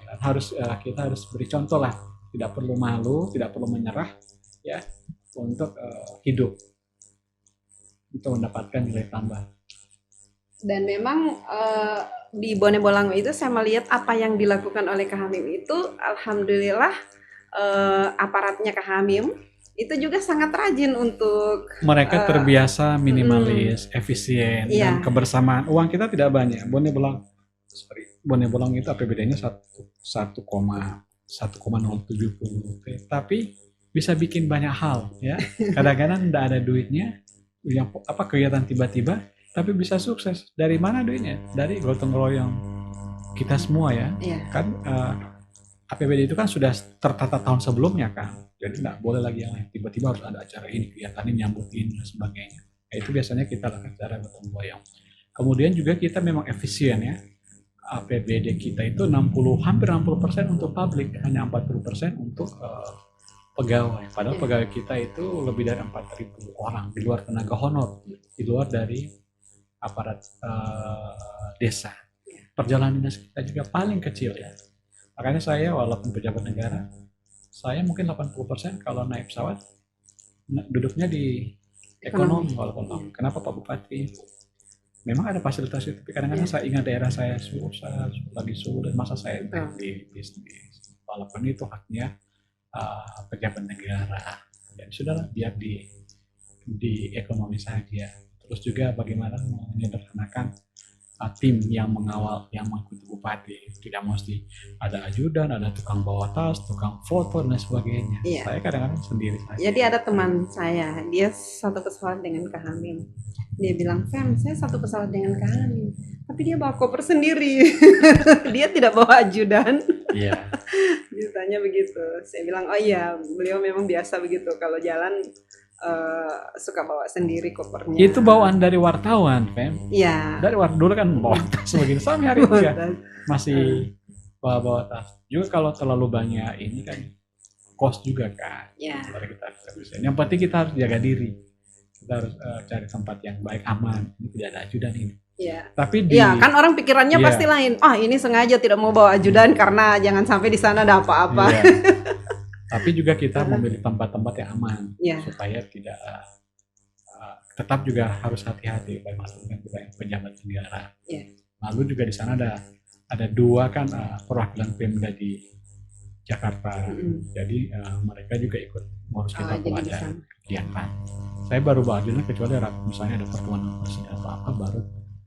Kita harus beri contoh lah. Tidak perlu malu, tidak perlu menyerah, ya, untuk hidup, untuk mendapatkan nilai tambah. Dan memang di Bone Bolango itu saya melihat apa yang dilakukan oleh Kak Hamim itu, alhamdulillah aparatnya Kak Hamim itu juga sangat rajin untuk mereka terbiasa minimalis, efisien, dan kebersamaan. Uang kita tidak banyak. Bone Bolango itu APBD-nya 1,070, tapi bisa bikin banyak hal ya. Kadang-kadang tidak ada duitnya, yang kegiatan tiba-tiba, tapi bisa sukses. Dari mana duitnya? Dari gotong royong kita semua ya. Kan APBD itu kan sudah tertata tahun sebelumnya kan. Jadi nggak boleh lagi yang tiba-tiba harus ada acara ini, kegiatan ini, nyambut ini dan sebagainya. Itu biasanya kita lakukan secara gotong royong. Kemudian juga kita memang efisien ya. APBD kita itu hampir 60% untuk publik, hanya 40% untuk pegawai. Padahal pegawai kita itu lebih dari 4.000 orang, di luar tenaga honor, di luar dari aparat desa. Perjalanan dinas kita juga paling kecil ya. Makanya saya walaupun pejabat negara, saya mungkin 80% kalau naik pesawat duduknya di ekonomi. Walaupun kenapa Pak Bupati? Memang ada fasilitas itu, tapi kadang-kadang saya ingat daerah saya susah, lagi sulit, masa saya di bisnis. Walaupun itu haknya pejabat negara. Ya sudahlah, biar di ekonomi saja. Terus juga bagaimana menyederhanakan tim yang mengawal, yang mengikuti bupati. Tidak mesti ada ajudan, ada tukang bawa tas, tukang foto dan sebagainya. Saya kadang-kadang sendiri saja. Jadi ada teman saya, dia satu pesawat dengan Kak Hamim. Dia bilang, Fem, saya satu pesawat dengan Kak Hamim, tapi dia bawa koper sendiri. Dia tidak bawa ajudan. Iya. Ditanya begitu. Saya bilang, oh iya, beliau memang biasa begitu. Kalau jalan suka bawa sendiri kopernya. Itu bawaan dari wartawan, Fem. Iya. Dari dulu kan bawa tas begini, sampai hari ini ya masih bawa tas. Juga kalau terlalu banyak ini kan kos juga kan. Iya. Yang penting kita harus jaga diri. Kita harus cari tempat yang baik, aman. Ini tidak ada ajudan ini. Iya. Tapi kan orang pikirannya pasti lain. Ini sengaja tidak mau bawa ajudan karena jangan sampai di sana ada apa-apa. Iya. Tapi juga kita memilih tempat-tempat yang aman supaya tidak tetap juga harus hati-hati baik maksudnya juga pejabat negara. Lalu juga di sana ada 2 kan perwakilan Pemda di Jakarta. Jadi mereka juga ikut ngurus kita kalau ada kegiatan. Saya baru bajunya kecuali misalnya ada pertemuan presiden atau apa baru.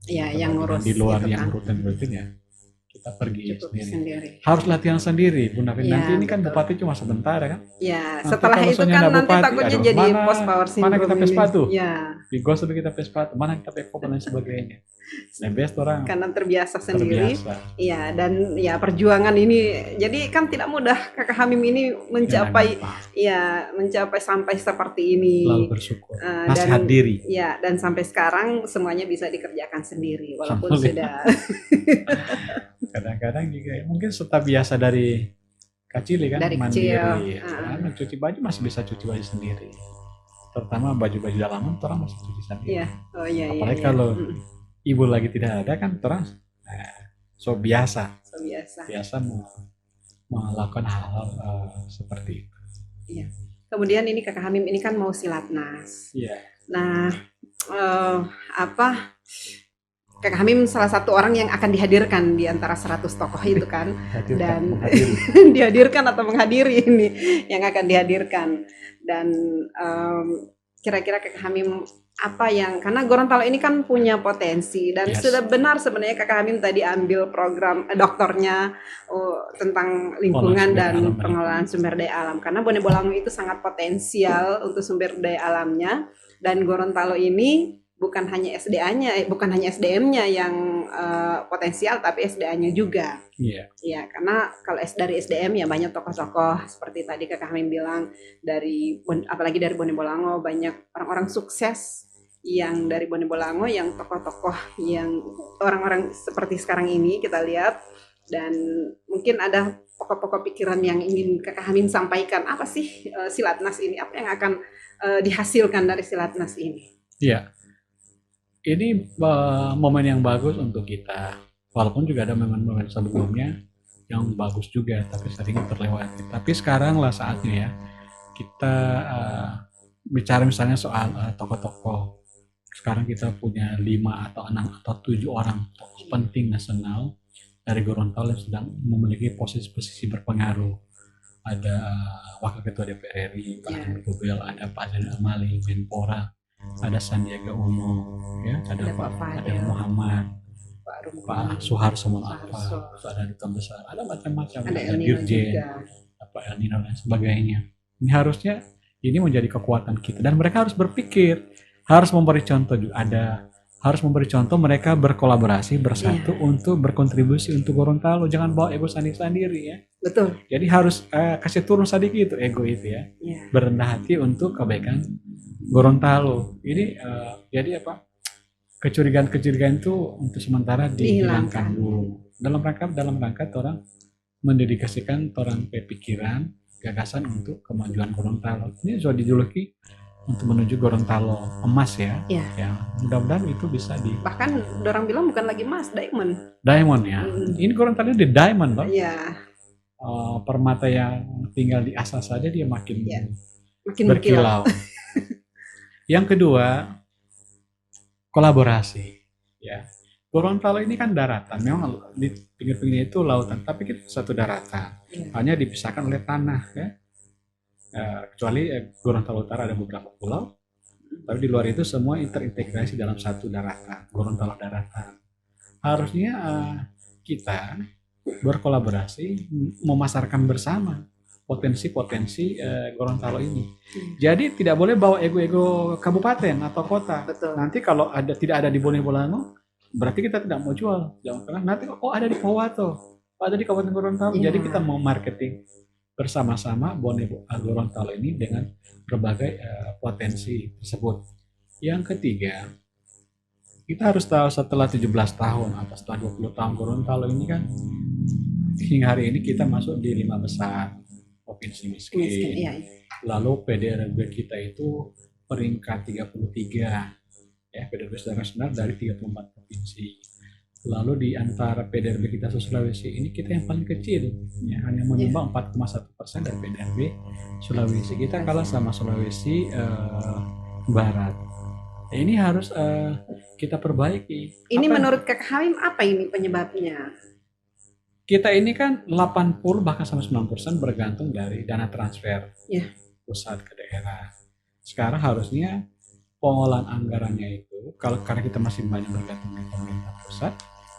Yang ngurus di luar yang rutin ya. Kita pergi sendiri. Harus latihan sendiri, Bunda Fem. Nanti ini kan bupati cuma sebentar ya kan? Ya, setelah itu kan nanti bupati, takutnya jadi post power syndrome. Mana kita sepatu? Ya. Di gos dulu kita sepatu, mana kita pakai dan sebagainya. Nah, best orang. Karena terbiasa sendiri. Iya, dan ya perjuangan ini jadi kan tidak mudah Kakak Hamim ini mencapai mencapai sampai seperti ini. Lalu bersyukur. Nasihat diri. Iya, dan sampai sekarang semuanya bisa dikerjakan sendiri walaupun sudah kadang-kadang juga mungkin sudah biasa dari kecil kan, dari mandiri. Cuci baju masih bisa cuci baju sendiri, terutama baju-baju dalaman orang masih cuci sendiri. Apalagi kalau ibu lagi tidak ada kan orang biasa melakukan hal-hal seperti itu. Iya. Kemudian ini Kakak Hamim ini kan mau silatnas. Iya. Nah, Kakak Hamim salah satu orang yang akan dihadirkan di antara 100 tokoh itu kan. Dan dihadirkan atau menghadiri ini yang akan dihadirkan. Dan kira-kira Kakak Hamim apa yang karena Gorontalo ini kan punya potensi dan Yes. sudah benar sebenarnya Kakak Hamim tadi ambil program doktornya tentang lingkungan Sumber dan alam pengelolaan sumber daya alam karena Bone Bolango itu sangat potensial untuk sumber daya alamnya dan Gorontalo ini bukan hanya SDA-nya, bukan hanya SDM-nya yang potensial tapi SDA-nya juga. Iya. Ya, karena kalau dari SDM ya banyak tokoh-tokoh seperti tadi Kakak Hamim bilang apalagi dari Bone Bolango banyak orang-orang sukses yang dari Bone Bolango yang tokoh-tokoh yang orang-orang seperti sekarang ini kita lihat dan mungkin ada pokok-pokok pikiran yang ingin Kakak Hamim sampaikan apa sih Silatnas ini apa yang akan dihasilkan dari Silatnas ini? Iya. Ini momen yang bagus untuk kita. Walaupun juga ada momen-momen sebelumnya yang bagus juga, tapi sering terlewati. Tapi sekarang lah saatnya ya kita bicara misalnya soal tokoh-tokoh. Sekarang kita punya 5 atau 6 atau 7 orang tokoh penting nasional dari Gorontalo yang sedang memiliki posisi-posisi berpengaruh. Ada Wakil Ketua DPR RI, Pak Ahmad Gobel, ada Pak Zainuddin Amali, Menpora, ada Sandiaga Uno, ya, ada Muhammad, Pak Suharto Monoarfa, ada Duta Besar, ada macam-macam, ada Dirjen, Pak El Nino dan sebagainya. Ini harusnya ini menjadi kekuatan kita dan mereka harus berpikir, harus memberi contoh juga. Harus memberi contoh mereka berkolaborasi bersatu untuk berkontribusi untuk Gorontalo. Jangan bawa ego sendiri ya. Betul. Jadi harus kasih turun sedikit itu ego itu ya. Berendah hati untuk kebaikan Gorontalo. Ini jadi apa? Kecurigaan-kecurigaan itu untuk sementara dihilangkan dulu. Dalam rangka orang mendedikasikan orang pikiran, gagasan untuk kemajuan Gorontalo. Ini sudah dijuluki untuk menuju Gorontalo emas ya. Ya, mudah-mudahan itu bisa bahkan orang bilang bukan lagi emas, diamond. Diamond ya. Ini Gorontalo di diamond loh. Iya. Permata yang tinggal di asal saja dia makin berkilau. Yang kedua, kolaborasi ya. Gorontalo ini kan daratan, memang di pinggir-pinggirnya itu lautan, tapi kita satu daratan. Hanya dipisahkan oleh tanah ya. Kecuali Gorontalo Utara ada beberapa pulau, tapi di luar itu semua terintegrasi dalam satu daratan, Gorontalo daratan. Harusnya kita berkolaborasi, memasarkan bersama potensi-potensi Gorontalo ini. Jadi tidak boleh bawa ego-ego kabupaten atau kota. Betul. Nanti kalau tidak ada di Bone Bolango, berarti kita tidak mau jual. Jangan nanti ada di Powato, ada di Kabupaten Gorontalo. Jadi kita mau marketing bersama-sama Gorontalo ini dengan berbagai potensi tersebut. Yang ketiga, kita harus tahu setelah 17 tahun atau setelah 20 tahun Gorontalo ini kan hingga hari ini kita masuk di 5 besar provinsi miskin. Lalu PDRB kita itu peringkat 33 ya, PDRB nasional dari 34 provinsi. Lalu di antara PDRB kita Sulawesi ini kita yang paling kecil, ya, hanya menyumbang 4,1% dari PDRB Sulawesi. Kita kalah sama Sulawesi Barat. Ya, ini harus kita perbaiki. Ini menurut Kakak Hamim apa ini penyebabnya? Kita ini kan 80 bahkan sampai 90% bergantung dari dana transfer pusat ke daerah. Sekarang harusnya pengolahan anggarannya itu, karena kita masih banyak bergantung dari pemerintah pusat,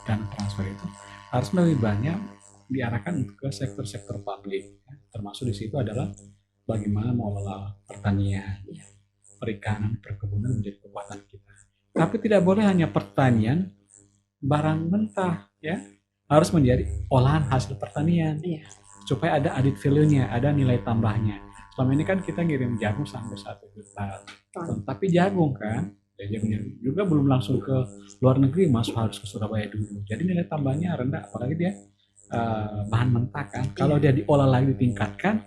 dana transfer itu harus lebih banyak diarahkan ke sektor-sektor publik, termasuk di situ adalah bagaimana mengelola pertanian, perikanan, perkebunan menjadi kekuatan kita. Tapi tidak boleh hanya pertanian barang mentah, ya, harus menjadi olahan hasil pertanian, supaya ada added value-nya, ada nilai tambahnya. Selama ini kan kita ngirim jagung sampai 1 juta, tapi jagung kan, jagungnya juga belum langsung ke luar negeri, masuk harus ke Surabaya dulu. Jadi nilai tambahnya rendah, apalagi dia bahan mentah kan. Kalau dia diolah lagi ditingkatkan,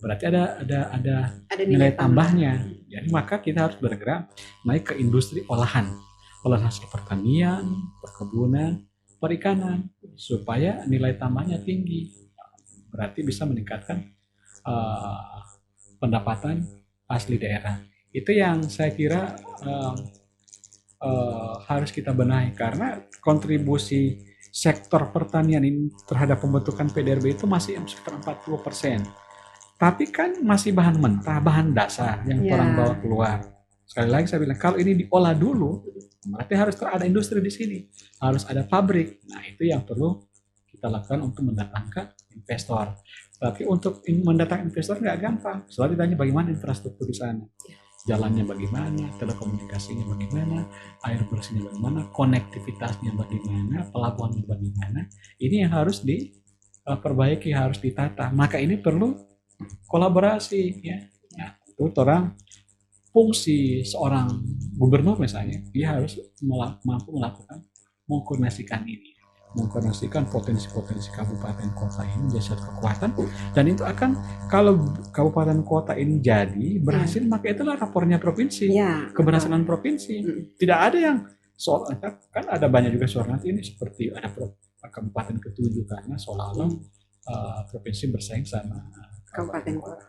berarti ada nilai tambahnya. Jadi maka kita harus bergerak naik ke industri olahan hasil pertanian, perkebunan, perikanan, supaya nilai tambahnya tinggi. Berarti bisa meningkatkan pendapatan asli daerah. Itu yang saya kira harus kita benahi, karena kontribusi sektor pertanian ini terhadap pembentukan PDRB itu masih sekitar 40%. Tapi kan masih bahan mentah, bahan dasar yang orang bawa keluar. Sekali lagi saya bilang, kalau ini diolah dulu, berarti harus ada industri di sini, harus ada pabrik. Nah, itu yang perlu kita lakukan untuk mendatangkan investor. Tapi untuk mendatangkan investor nggak gampang. Soalnya ditanya bagaimana infrastruktur di sana, jalannya bagaimana, telekomunikasinya bagaimana, air bersihnya bagaimana, konektivitasnya bagaimana, pelabuhannya bagaimana. Ini yang harus diperbaiki, harus ditata. Maka ini perlu kolaborasi, ya. Nah, itu orang fungsi seorang gubernur misalnya, dia harus mampu mengkoordinasikan ini, mengkoordinasikan potensi-potensi kabupaten kota ini menjadi satu kekuatan, dan itu akan, kalau kabupaten kota ini jadi berhasil, maka itulah rapornya provinsi, keberhasilan provinsi. Tidak ada yang soal, kan ada banyak juga soal nanti ini seperti ada kabupaten ke-7 karena seolah-olah provinsi bersaing sama kabupaten kota.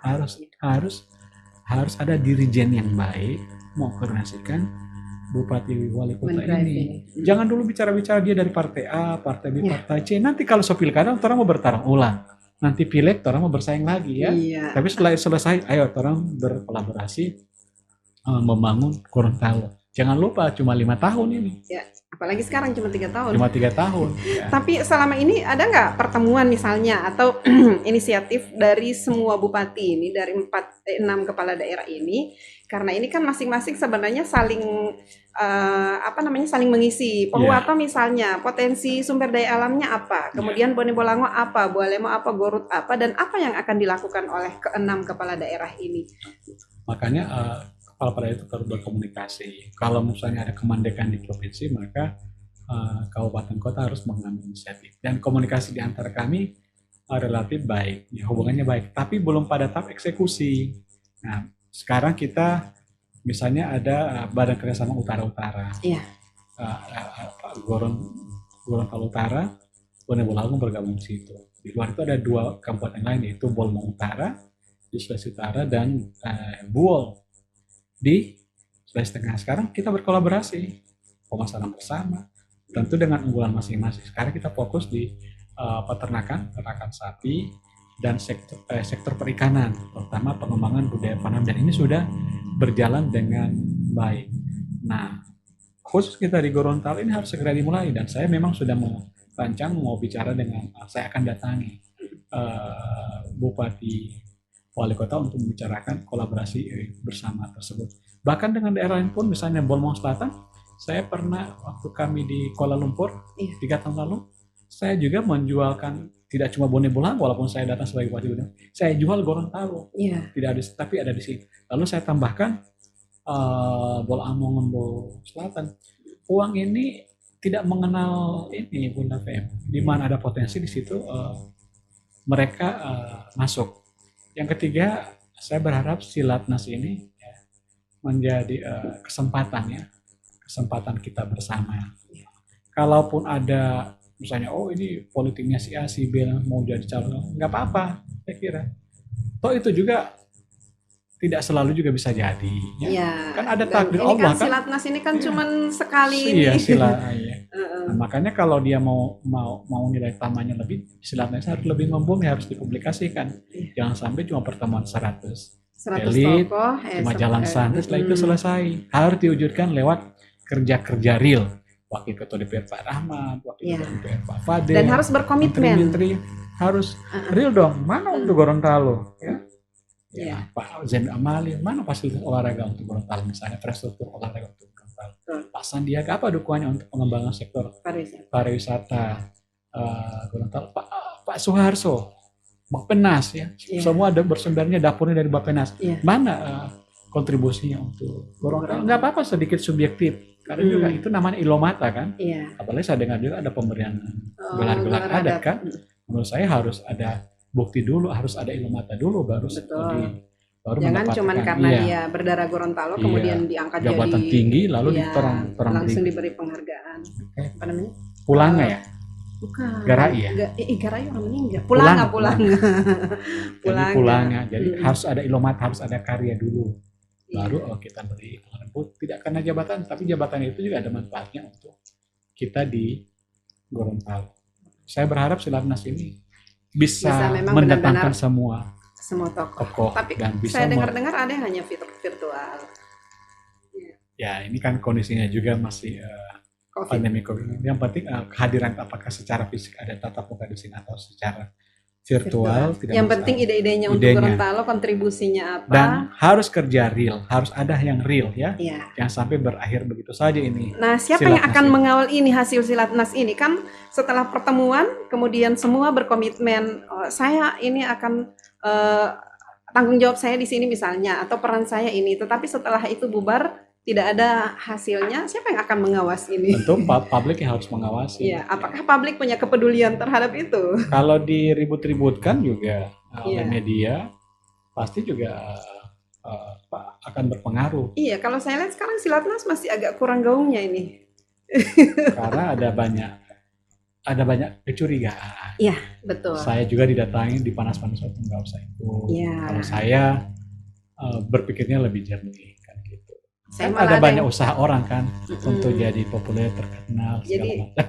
Harus ada dirijen yang baik mengkoordinasikan bupati wali kota ini. Jangan dulu bicara-bicara dia dari partai A, partai B, partai C. Nanti kalau so pilkada orang mau bertarung ulang. Nanti pileg orang mau bersaing lagi, ya. Tapi setelah selesai, ayo orang berkolaborasi membangun Gorontalo. Jangan lupa cuma 5 tahun ini. Ya, apalagi sekarang cuma 3 tahun. Cuma 3 tahun. Ya. Tapi selama ini ada nggak pertemuan misalnya atau inisiatif dari semua bupati ini, dari 6 kepala daerah ini, karena ini kan masing-masing sebenarnya saling saling mengisi. Pohuwato misalnya potensi sumber daya alamnya apa, kemudian Bone Bolango apa, Bualemo apa, Gorut apa, dan apa yang akan dilakukan oleh ke-6 kepala daerah ini. Makanya kepala daerah itu perlu berkomunikasi. Kalau misalnya ada kemandekan di provinsi, maka kabupaten kota harus mengambil inisiatif. Dan komunikasi di antara kami relatif baik, ya, hubungannya baik, tapi belum pada tahap eksekusi. Nah, sekarang kita misalnya ada Badan Kerjasama Utara-Utara, Gorontalo Utara, Bone Bolango bergabung di situ. Di luar itu ada 2 kabupaten lain, yaitu Bolmong Utara di Sulawesi Utara dan Buol di Sulawesi Tengah. Sekarang kita berkolaborasi, pemasaran bersama, tentu dengan unggulan masing-masing. Sekarang kita fokus di peternakan sapi, dan sektor perikanan, terutama pengembangan budaya pangan, dan ini sudah berjalan dengan baik. Nah, khusus kita di Gorontalo ini harus segera dimulai, dan saya memang sudah merancang mau bicara dengan, saya akan datangi Bupati Wali Kota untuk membicarakan kolaborasi bersama tersebut. Bahkan dengan daerah lain pun, misalnya Bolmong Selatan, saya pernah waktu kami di Kuala Lumpur 3 tahun lalu, saya juga menjualkan tidak cuma Bone Bolango, walaupun saya datang sebagai bupati, saya jual Gorontalo, tidak ada, tapi ada di sini. Lalu saya tambahkan Bolamong Selatan. Uang ini tidak mengenal ini, Bunda Fem, di mana ada potensi di situ mereka masuk. Yang ketiga, saya berharap Silatnas ini menjadi kesempatan kita bersama. Kalaupun ada misalnya, ini politiknya si A, si B mau jadi calon, nggak apa-apa, saya kira. Toh itu juga tidak selalu juga bisa jadi. Ya. Kan ada takdir Allah kan. Silatnas ini kan cuman sekali. Iya, Nah, makanya kalau dia mau nilai tamanya lebih, Silatnas harus lebih mumpuni, harus dipublikasikan. Jangan sampai cuma pertemuan 100 elit, tokoh, cuma jalan santai, setelah itu selesai. Harus diwujudkan lewat kerja-kerja real. Wakil Ketua DPR Pak Rahmat, Wakil Ketua DPR Pak Fadel, dan harus berkomitmen. Menteri harus real dong. Mana untuk Gorontalo? Pak Zain Amali, mana fasilitas olahraga untuk Gorontalo? Misalnya infrastruktur olahraga untuk Gorontalo. Pak Sandiaga apa dukungannya untuk pengembangan sektor pariwisata Gorontalo? Pak Soeharto, Bappenas, semua ada bersumbernya, dapurnya dari Bappenas. Mana kontribusinya untuk Gorontalo? Nggak apa-apa, sedikit subjektif. Karena juga itu namanya ilomata kan. Apalagi saya dengar juga ada pemberian gelar-gelar adat kan. Menurut saya harus ada bukti dulu, harus ada ilomata dulu, baru jangan cuma karena dia berdarah Gorontalo kemudian diangkat jabatan jadi tinggi lalu langsung diberi penghargaan. Apa namanya? Pulangnya ya? Bukan. Garai ya? Garai orang meninggal. Pulangnya. Jadi harus ada ilomata, harus ada karya dulu. Baru kita beri penghargaan, tidak karena jabatan, tapi jabatan itu juga ada manfaatnya untuk kita di Gorontalo. Saya berharap Silatnas ini bisa mendatangkan semua tokoh. Dan bisa saya dengar-dengar ada yang hanya virtual. ya ini kan kondisinya juga masih COVID. pandemi COVID. Yang penting kehadiran apakah secara fisik ada tatap muka di sini atau secara virtual tidak Yang masalah. penting ide-idenya untuk Idenya. Gorontalo, kontribusinya apa? Dan harus kerja real, harus ada yang real ya. Ya. Jangan sampai berakhir begitu saja ini. Nah, siapa yang Silatnas akan ini. mengawal ini hasil Silatnas ini? Kan setelah pertemuan, kemudian semua berkomitmen, saya ini akan tanggung jawab saya di sini misalnya, atau peran saya ini. Tetapi setelah itu bubar, tidak ada hasilnya, siapa yang akan mengawasi ini? Tentu publik yang harus mengawasi. Iya, apakah publik punya kepedulian terhadap itu? Kalau diribut-ributkan juga oleh Iya. media, pasti juga akan berpengaruh. Iya, kalau saya lihat sekarang Silatnas masih agak kurang gaungnya ini. Karena ada banyak kecurigaan. Betul. Saya juga didatangi di panas-panas waktu nggak usah ikut. Iya. Kalau saya berpikirnya lebih jernih kan gitu. Saya Kan malah ada banyak usaha orang kan Mm-mm. untuk jadi populer, terkenal, segala Jadi, macam.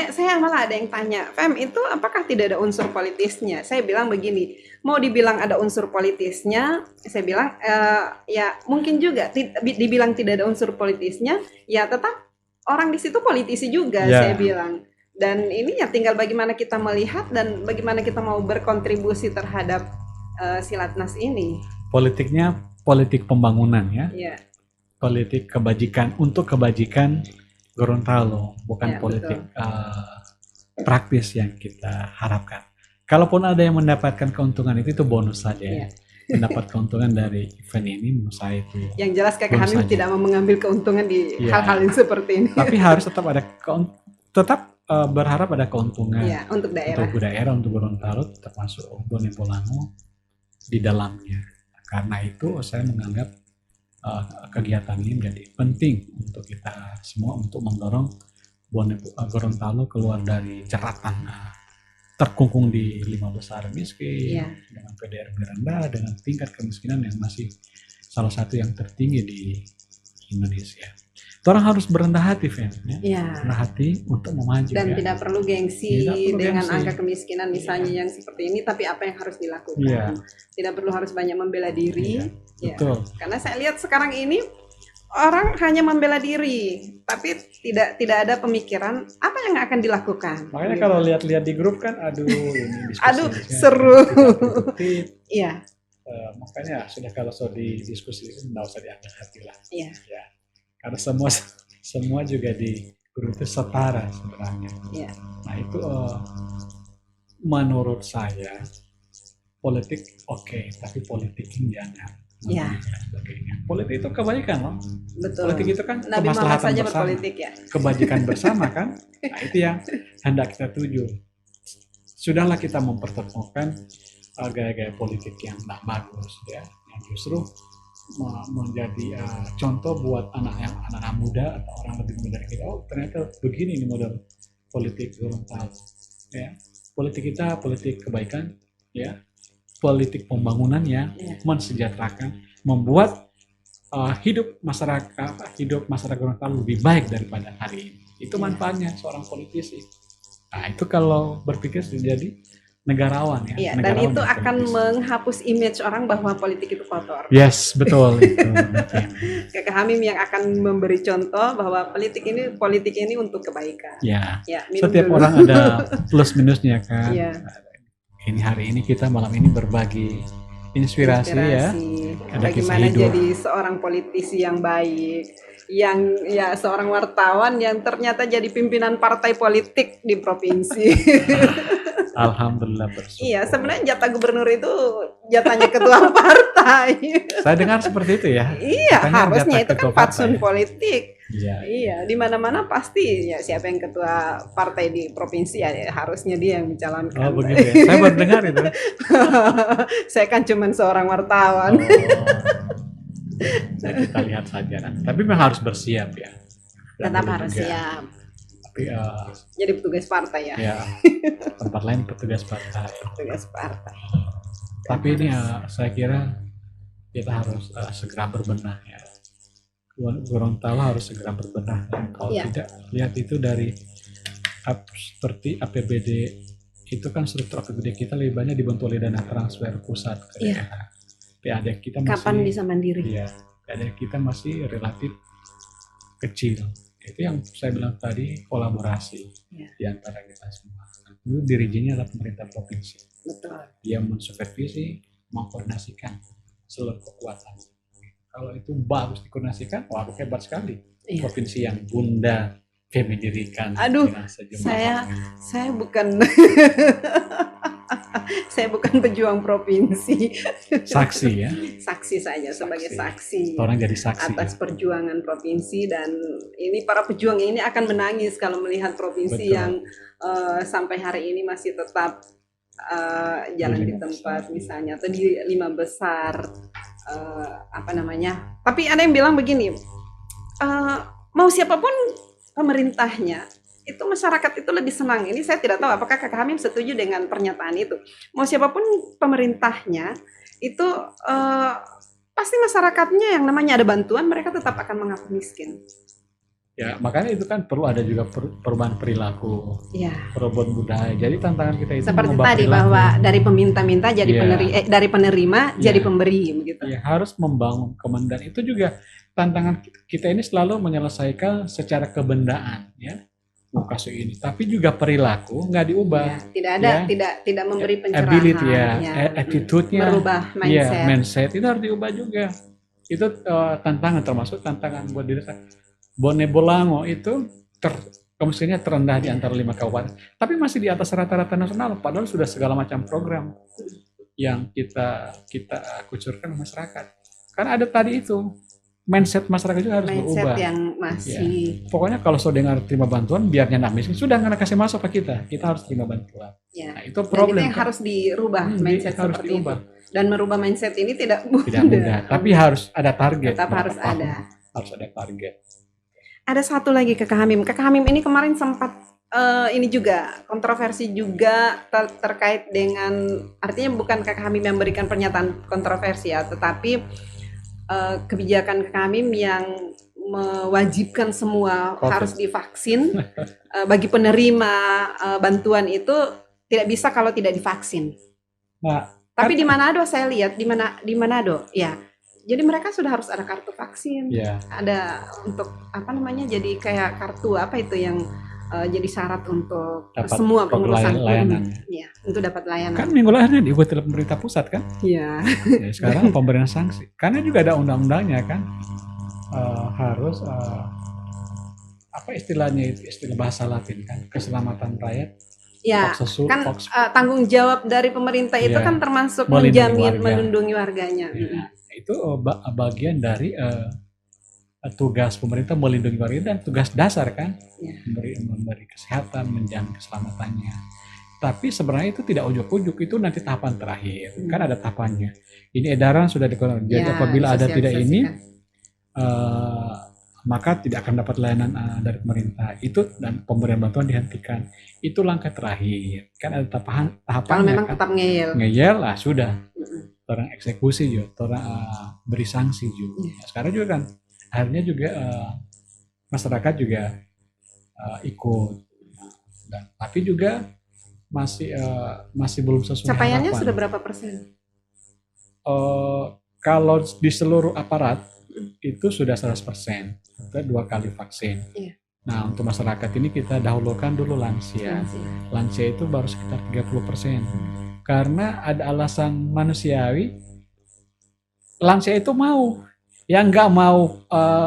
saya malah ada yang tanya, Fem, itu apakah tidak ada unsur politisnya? Saya bilang begini, mau dibilang ada unsur politisnya, saya bilang ya mungkin juga dibilang tidak ada unsur politisnya, ya tetap orang di situ politisi juga, Ya. saya bilang. Dan ini ya tinggal bagaimana kita melihat dan bagaimana kita mau berkontribusi terhadap Silatnas ini. Politiknya politik pembangunan ya, Ya, politik kebajikan untuk kebajikan Gorontalo, bukan Ya, politik praktis yang kita harapkan. Kalaupun ada yang mendapatkan keuntungan itu bonus saja. Ya. Mendapat keuntungan dari event ini menurut saya itu. yang jelas Kakak Bonus Hamim saja. tidak mau mengambil keuntungan di Ya. hal-hal yang seperti ini. Tapi harus tetap ada berharap ada keuntungan Ya, untuk daerah. untuk daerah, untuk Gorontalo, termasuk Bone Bolango di dalamnya. Karena itu saya menganggap kegiatan ini menjadi penting untuk kita semua untuk mendorong Gorontalo keluar dari jeratan terkungkung di 5 besar miskin, Iya. dengan PDRB rendah, dengan tingkat kemiskinan yang masih salah satu yang tertinggi di Indonesia. Orang harus berendah hati, Fen, ya. Ya. Rendah hati untuk memaju Dan ya. tidak perlu gengsi Tidak perlu dengan gengsi. angka kemiskinan misalnya yang seperti ini, tapi apa yang harus dilakukan? Iya. Tidak perlu harus banyak membela diri. Ya. Betul. Karena saya lihat sekarang ini orang hanya membela diri, tapi tidak ada pemikiran apa yang akan dilakukan. Makanya Gitu. kalau lihat-lihat di grup kan, aduh ini diskusi. Aduh, seru. Produktif. Iya, Makanya sudah kalau di diskusi itu nggak usah diambil hati lah. iya. Ya. Karena semua juga di grup itu setara sebenarnya. Iya. Nah itu menurut saya politik oke, tapi politik jangan. Iya. Sebagainya. Politik itu kebaikan loh. Betul. Politik itu kan Nabi Muhammad kemaslahatan saja bersama, berpolitik ya. kebajikan bersama kan. Nah itu yang hendak kita tuju. Sudahlah kita mempertemukan gaya-gaya politik yang tidak bagus ya, yang justru menjadi contoh buat anak-anak muda atau orang lebih muda dari kita. Oh ternyata begini nih model politik Gorontalo ya. Politik kita politik kebaikan ya, politik pembangunan yang Iya. mensejahterakan, membuat hidup masyarakat Gorontalo lebih baik daripada hari ini. Itu Iya. manfaatnya seorang politisi. Nah itu kalau berpikir jadi negarawan ya. Iya, dan negarawan itu dan akan politisi. menghapus image orang bahwa politik itu kotor. Yes, betul itu. Oke. Kakak Hamim yang akan memberi contoh bahwa politik ini untuk kebaikan. Ya, Ya, minum setiap dulu. orang ada plus minusnya kan. Iya. Ini hari ini kita malam ini berbagi inspirasi ya. Ada kisah Bagaimana hidup. jadi seorang politisi yang baik, yang ya seorang wartawan yang ternyata jadi pimpinan partai politik di provinsi. Alhamdulillah bersyukur. Iya, sebenarnya jatah gubernur itu jatahnya ketua partai. Saya dengar seperti itu ya. Iya, Katanya harusnya jatah itu kan ketua fatsun partai. politik. Iya. Iya, di mana-mana pasti ya siapa yang ketua partai di provinsi ya harusnya dia yang mencalonkan. Oh begitu ya. Saya baru dengar itu. Saya kan cuma seorang wartawan. Nah, kita lihat saja. Tapi memang harus bersiap ya. Nggak Tetap boleh harus juga. siap. Tapi Jadi petugas partai ya. ya tempat lain petugas partai. Petugas partai. Tapi ini saya kira kita harus segera berbenah ya. Gorontalo harus segera berbenah. Dan kalau Iya. tidak, lihat itu dari seperti APBD itu kan struktur APBD kita lebih banyak dibentuk oleh dana transfer pusat ke Iya. daerah. PAD kita masih Kapan bisa mandiri? Iya, PAD kita masih relatif kecil. Itu yang saya bilang tadi, kolaborasi Ya. di antara kita semua. Dulu dirijinya adalah pemerintah provinsi. Betul. Dia mensupervisi, mengkoordinasikan seluruh kekuatan. Kalau itu bagus dikoordinasikan, wah hebat sekali. Iya. Provinsi yang Bunda kami dirikan. Aduh, dengan sejumlah saya bukan saya bukan pejuang provinsi, saksi ya. saksi saja sebagai saksi Orang jadi saksi. atas Ya. perjuangan provinsi, dan ini para pejuang ini akan menangis kalau melihat provinsi Betul. yang sampai hari ini masih tetap jalan di tempat misalnya, atau di 5 besar apa namanya. Tapi ada yang bilang begini, mau siapapun pemerintahnya, itu masyarakat itu lebih senang. Ini saya tidak tahu apakah Kakak Hamim setuju dengan pernyataan itu. Mau siapapun pemerintahnya, itu pasti masyarakatnya yang namanya ada bantuan, mereka tetap akan mengaku miskin. Ya, makanya itu kan perlu ada juga perubahan perilaku, Ya. perubahan budaya. Jadi tantangan kita itu Seperti mengubah tadi perilaku. bahwa dari peminta-minta jadi Iya. dari penerima jadi Iya. pemberi begitu. Ya, harus membangun kemendan. Itu juga tantangan kita ini selalu menyelesaikan secara kebendaan, ya. Mau kasus ini, tapi juga perilaku nggak diubah. Ya, tidak ada, Ya. tidak memberi pencerahan. Ability ya, attitude-nya, merubah ya, mindset. mindset itu harus diubah juga. Itu tantangan, termasuk tantangan buat diri saya. Bone Bolango itu kemiskinan terendah di antara 5 kabupaten, tapi masih di atas rata-rata nasional. Padahal sudah segala macam program yang kita kucurkan ke masyarakat. Karena ada tadi itu mindset masyarakat juga harus mindset berubah. yang masih Pokoknya kalau sudah dengar terima bantuan, biarnya nak miskin, sudah nggak kasih masuk ke kita harus terima bantuan. ya. Nah, itu Dan problem. itu yang harus dirubah mindset harus seperti diubah. itu. Dan merubah mindset ini tidak mudah. Tidak mudah, tapi harus ada target. Tetap harus ada. Harus ada target. Ada satu lagi Kakak Hamim. Kakak Hamim ini kemarin sempat ini juga kontroversi juga terkait dengan, artinya bukan Kakak Hamim yang memberikan pernyataan kontroversi ya, tetapi kebijakan Kakak Hamim yang mewajibkan semua COVID. harus divaksin bagi penerima bantuan itu tidak bisa kalau tidak divaksin. Nah, Tapi di Manado saya lihat di Manado ya. Jadi mereka sudah harus ada kartu vaksin. ya, Ada untuk apa namanya? Jadi kayak kartu apa itu yang jadi syarat untuk dapat semua pengurusan layanan. ya, untuk dapat layanan. Kan minggu lalu diikuti oleh pemerintah pusat kan? Iya. Ya, sekarang pemberian sanksi. Karena juga ada undang-undangnya kan, harus apa istilahnya itu, istilah bahasa Latin kan, keselamatan rakyat. Ya, Fox kan Fox, tanggung jawab dari pemerintah itu Iya. kan termasuk Melindungi menjamin, warga. melindungi warganya. ya, itu bagian dari tugas pemerintah melindungi warga dan tugas dasar kan, Ya. memberi kesehatan, menjamin keselamatannya. Tapi sebenarnya itu tidak ujuk-ujuk, itu nanti tahapan terakhir. Kan ada tahapannya. Ini edaran sudah dikeluarkan. Jadi Ya, apabila ada tidak ini, disosialisasikan. maka tidak akan dapat layanan dari pemerintah itu, dan pemberian bantuan dihentikan. Itu langkah terakhir. Kan ada tahapannya. Kalau memang kan. tetap ngeyel. Ngeyel lah sudah. Mm-mm. Orang eksekusi juga, orang beri sanksi juga. Nah, sekarang juga kan akhirnya juga masyarakat juga ikut. Dan tapi juga masih belum sesuai Capaiannya harapan. sudah berapa persen? Kalau di seluruh aparat itu sudah 100%. Kita 2 kali vaksin. Iya. Nah, untuk masyarakat ini kita dahulukan dulu lansia. Lansia itu baru sekitar 30%. Karena ada alasan manusiawi, lansia itu mau. Yang nggak mau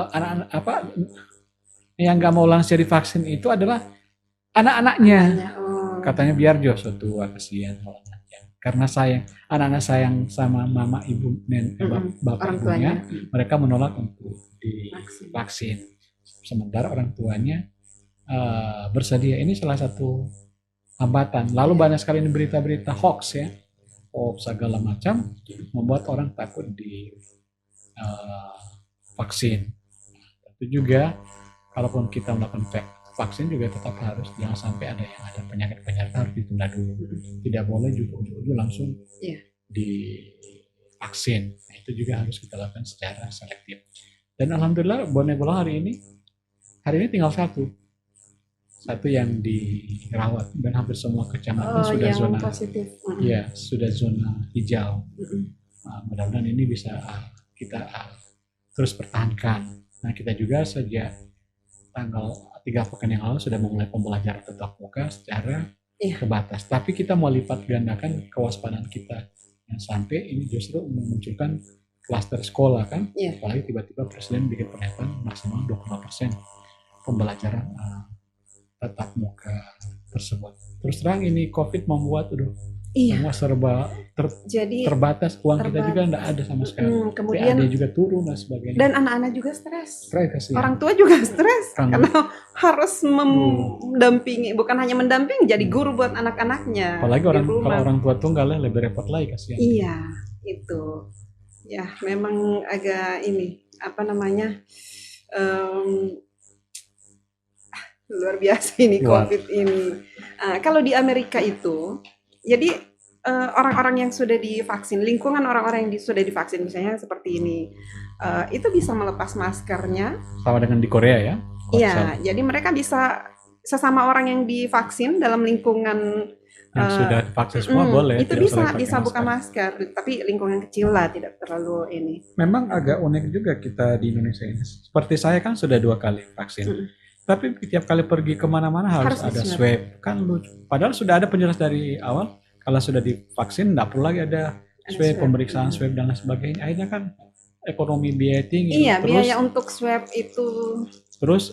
anak-anak yang nggak mau lansia divaksin itu adalah anak-anaknya. Katanya biar Joshua tua, kasihan kalau anaknya. Karena sayang, anak-anak sayang sama mama, ibu, bapak orang ibunya, tuanya. mereka menolak untuk divaksin. Sementara orang tuanya bersedia. Ini salah satu hambatan. Lalu banyak sekali ini berita-berita hoax ya, hoax segala macam, membuat orang takut di vaksin. Itu juga, kalaupun kita melakukan vaksin juga tetap harus, jangan sampai ada penyakit-penyakit harus ditunda dulu. Tidak boleh juga ujung-ujung langsung divaksin. Nah, itu juga harus kita lakukan secara selektif. Dan alhamdulillah Bone Bolango hari ini tinggal satu yang dirawat, dan hampir semua kecamatan sudah yang zona positif. ya, sudah zona hijau. Mudah-mudahan ini bisa kita terus pertahankan. Nah, kita juga sejak tanggal 3 pekan yang lalu sudah memulai pembelajaran tatap muka secara Iya. terbatas. Tapi kita mau lipat gandakan kewaspadaan kita. Yang sampai ini justru memunculkan klaster sekolah kan. Iya. Apalagi tiba-tiba Presiden bikin pernyataan maksimal 25% pembelajaran tatap muka tersebut. Terus terang ini COVID membuat Iya. semua serba Jadi terbatas, uang kita juga enggak ada sama sekali. kemudian PAD juga turun dan sebagainya. dan anak-anak juga stres. Kasihan. Orang tua juga stres Kan. karena harus mendampingi, bukan hanya mendampingi, jadi guru buat anak-anaknya. Apalagi di kalau rumah. orang tua tunggal lebih repot lagi kasihan. Iya, itu. Ya, memang agak ini apa namanya? Luar biasa ini Luar. COVID ini. Kalau di Amerika itu, jadi orang-orang yang sudah divaksin, lingkungan orang-orang yang sudah divaksin, misalnya seperti ini, itu bisa melepas maskernya. Sama dengan di Korea ya. Iya, jadi mereka bisa sesama orang yang divaksin dalam lingkungan Yang sudah divaksin semua boleh. itu tidak usah bisa pakai buka masker, tapi lingkungan kecil lah, tidak terlalu ini. Memang agak unik juga kita di Indonesia ini. Seperti saya kan sudah 2 kali vaksin. Tapi tiap kali pergi kemana-mana harus ada swab. Kan lucu. Padahal sudah ada penjelasan dari awal. Kalau sudah divaksin, nggak perlu lagi ada swab, pemeriksaan swab dan lain sebagainya. Akhirnya kan ekonomi biaya tinggi. Iya, biaya untuk swab itu. Terus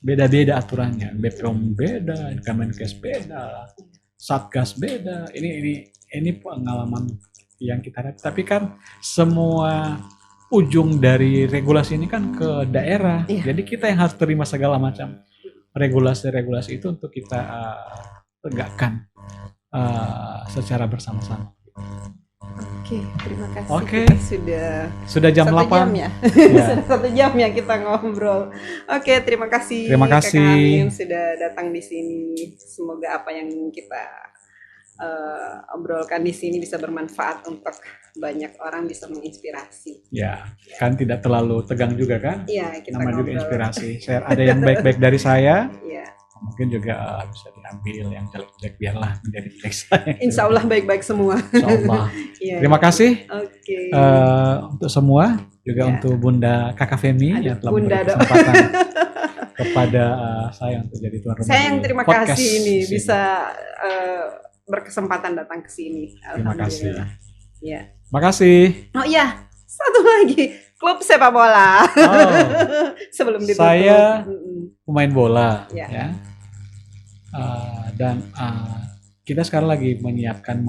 beda-beda aturannya. BPOM beda, Kemenkes beda, Satgas beda. Ini pengalaman yang kita lihat. Tapi kan semua ujung dari regulasi ini kan ke daerah. Iya. Jadi kita yang harus terima segala macam regulasi-regulasi itu untuk kita tegakkan secara bersama-sama. Oke, terima kasih. Oke. Kita sudah jam 1 8. jam ya. Ya. Sudah 1 jam ya kita ngobrol. Oke, terima kasih. Terima kasih. Kakak Amin sudah datang di sini. Semoga apa yang kita obrolkan di sini bisa bermanfaat untuk banyak orang, bisa menginspirasi. Ya, kan tidak terlalu tegang juga kan? Iya, kita Namanya juga ngobrol. inspirasi. Ada yang baik-baik dari saya. Iya. Mungkin juga bisa diambil yang jelek-jelek, biarlah menjadi milik saya. Insya Allah baik-baik semua. Insya Allah. Iya. Terima kasih Oke. untuk semua, juga Ya. untuk Bunda Kakak Femi Aduh, yang telah Bunda memberi dong. kesempatan kepada saya untuk jadi tuan rumah. Saya yang di terima podcast kasih ini sini. bisa berkesempatan datang ke sini. Terima kasih. Alhamdulillah. Ya. Makasih. Oh iya, satu lagi, klub sepak bola. Oh, Sebelum ditutup. saya pemain bola, Ya. ya. Dan kita sekarang lagi menyiapkan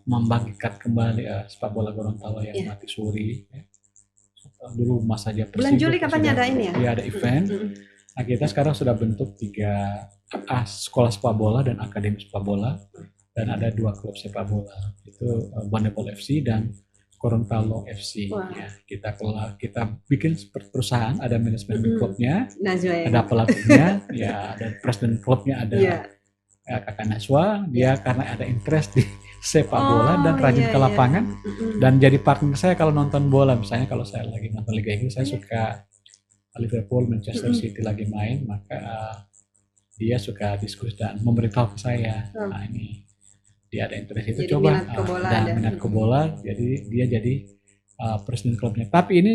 membangkitkan kembali sepak bola Gorontalo yang Ya. mati suri. Ya. Dulu Mas aja Bulan Juli katanya ada ini ya? Iya, ada event. Nah, kita sekarang sudah bentuk 3 sekolah sepak bola dan akademi sepak bola, dan ada 2 klub sepak bola, itu Bonebol FC dan Gorontalo FC. Wah. Ya, kita bikin seperti perusahaan, ada manajemen klubnya, Najwa ya. ada pelatihnya, ya, dan presiden klubnya ada Iya. Kakak Najwa. Dia karena ada interest di sepak bola dan rajin iya, ke lapangan, iya. dan jadi partner saya kalau nonton bola. Misalnya kalau saya lagi nonton Liga Inggris, saya suka Liverpool, Manchester City lagi main, maka dia suka diskusi dan memberitahu ke saya. Nah, ini dia ada interest itu, Jadi coba minat ke bola dan ada. minat ke bola, jadi dia jadi presiden klubnya. Tapi ini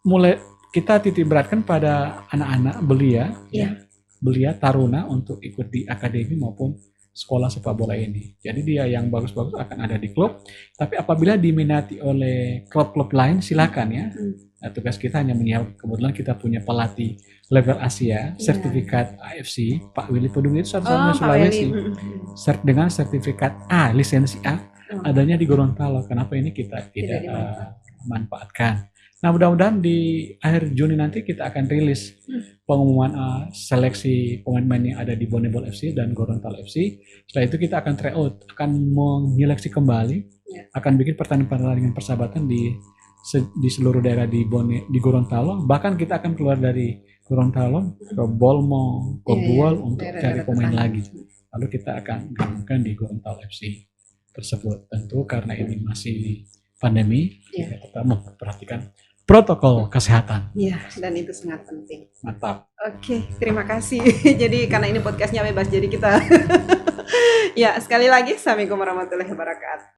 mulai kita titik beratkan pada anak-anak belia, Iya. belia taruna untuk ikut di akademi maupun sekolah sepak bola ini. Jadi dia yang bagus-bagus akan ada di klub, tapi apabila diminati oleh klub-klub lain silakan ya. Nah, tugas kita hanya menyiapkan, kebetulan kita punya pelatih level Asia, sertifikat AFC, Pak Willy Pedung itu satu-satunya Sulawesi, dengan sertifikat A, lisensi A, adanya di Gorontalo. Kenapa ini kita tidak manfaatkan? Nah, mudah-mudahan di akhir Juni nanti kita akan rilis pengumuman seleksi pemain-pemain yang ada di Bonebol FC dan Gorontalo FC. Setelah itu kita akan tryout, akan menyeleksi kembali, akan bikin pertandingan persahabatan di seluruh daerah di Gorontalo. Bahkan kita akan keluar dari Gorontalo ke Bolmo, ke Buol untuk cari pemain lagi. Lalu kita akan gabungkan di Gorontalo FC tersebut. Tentu karena ini masih pandemi, kita tetap memperhatikan protokol kesehatan. Iya, dan itu sangat penting. Mantap. Oke, terima kasih. Jadi karena ini podcastnya bebas, jadi kita ya sekali lagi, assalamualaikum warahmatullahi wabarakatuh.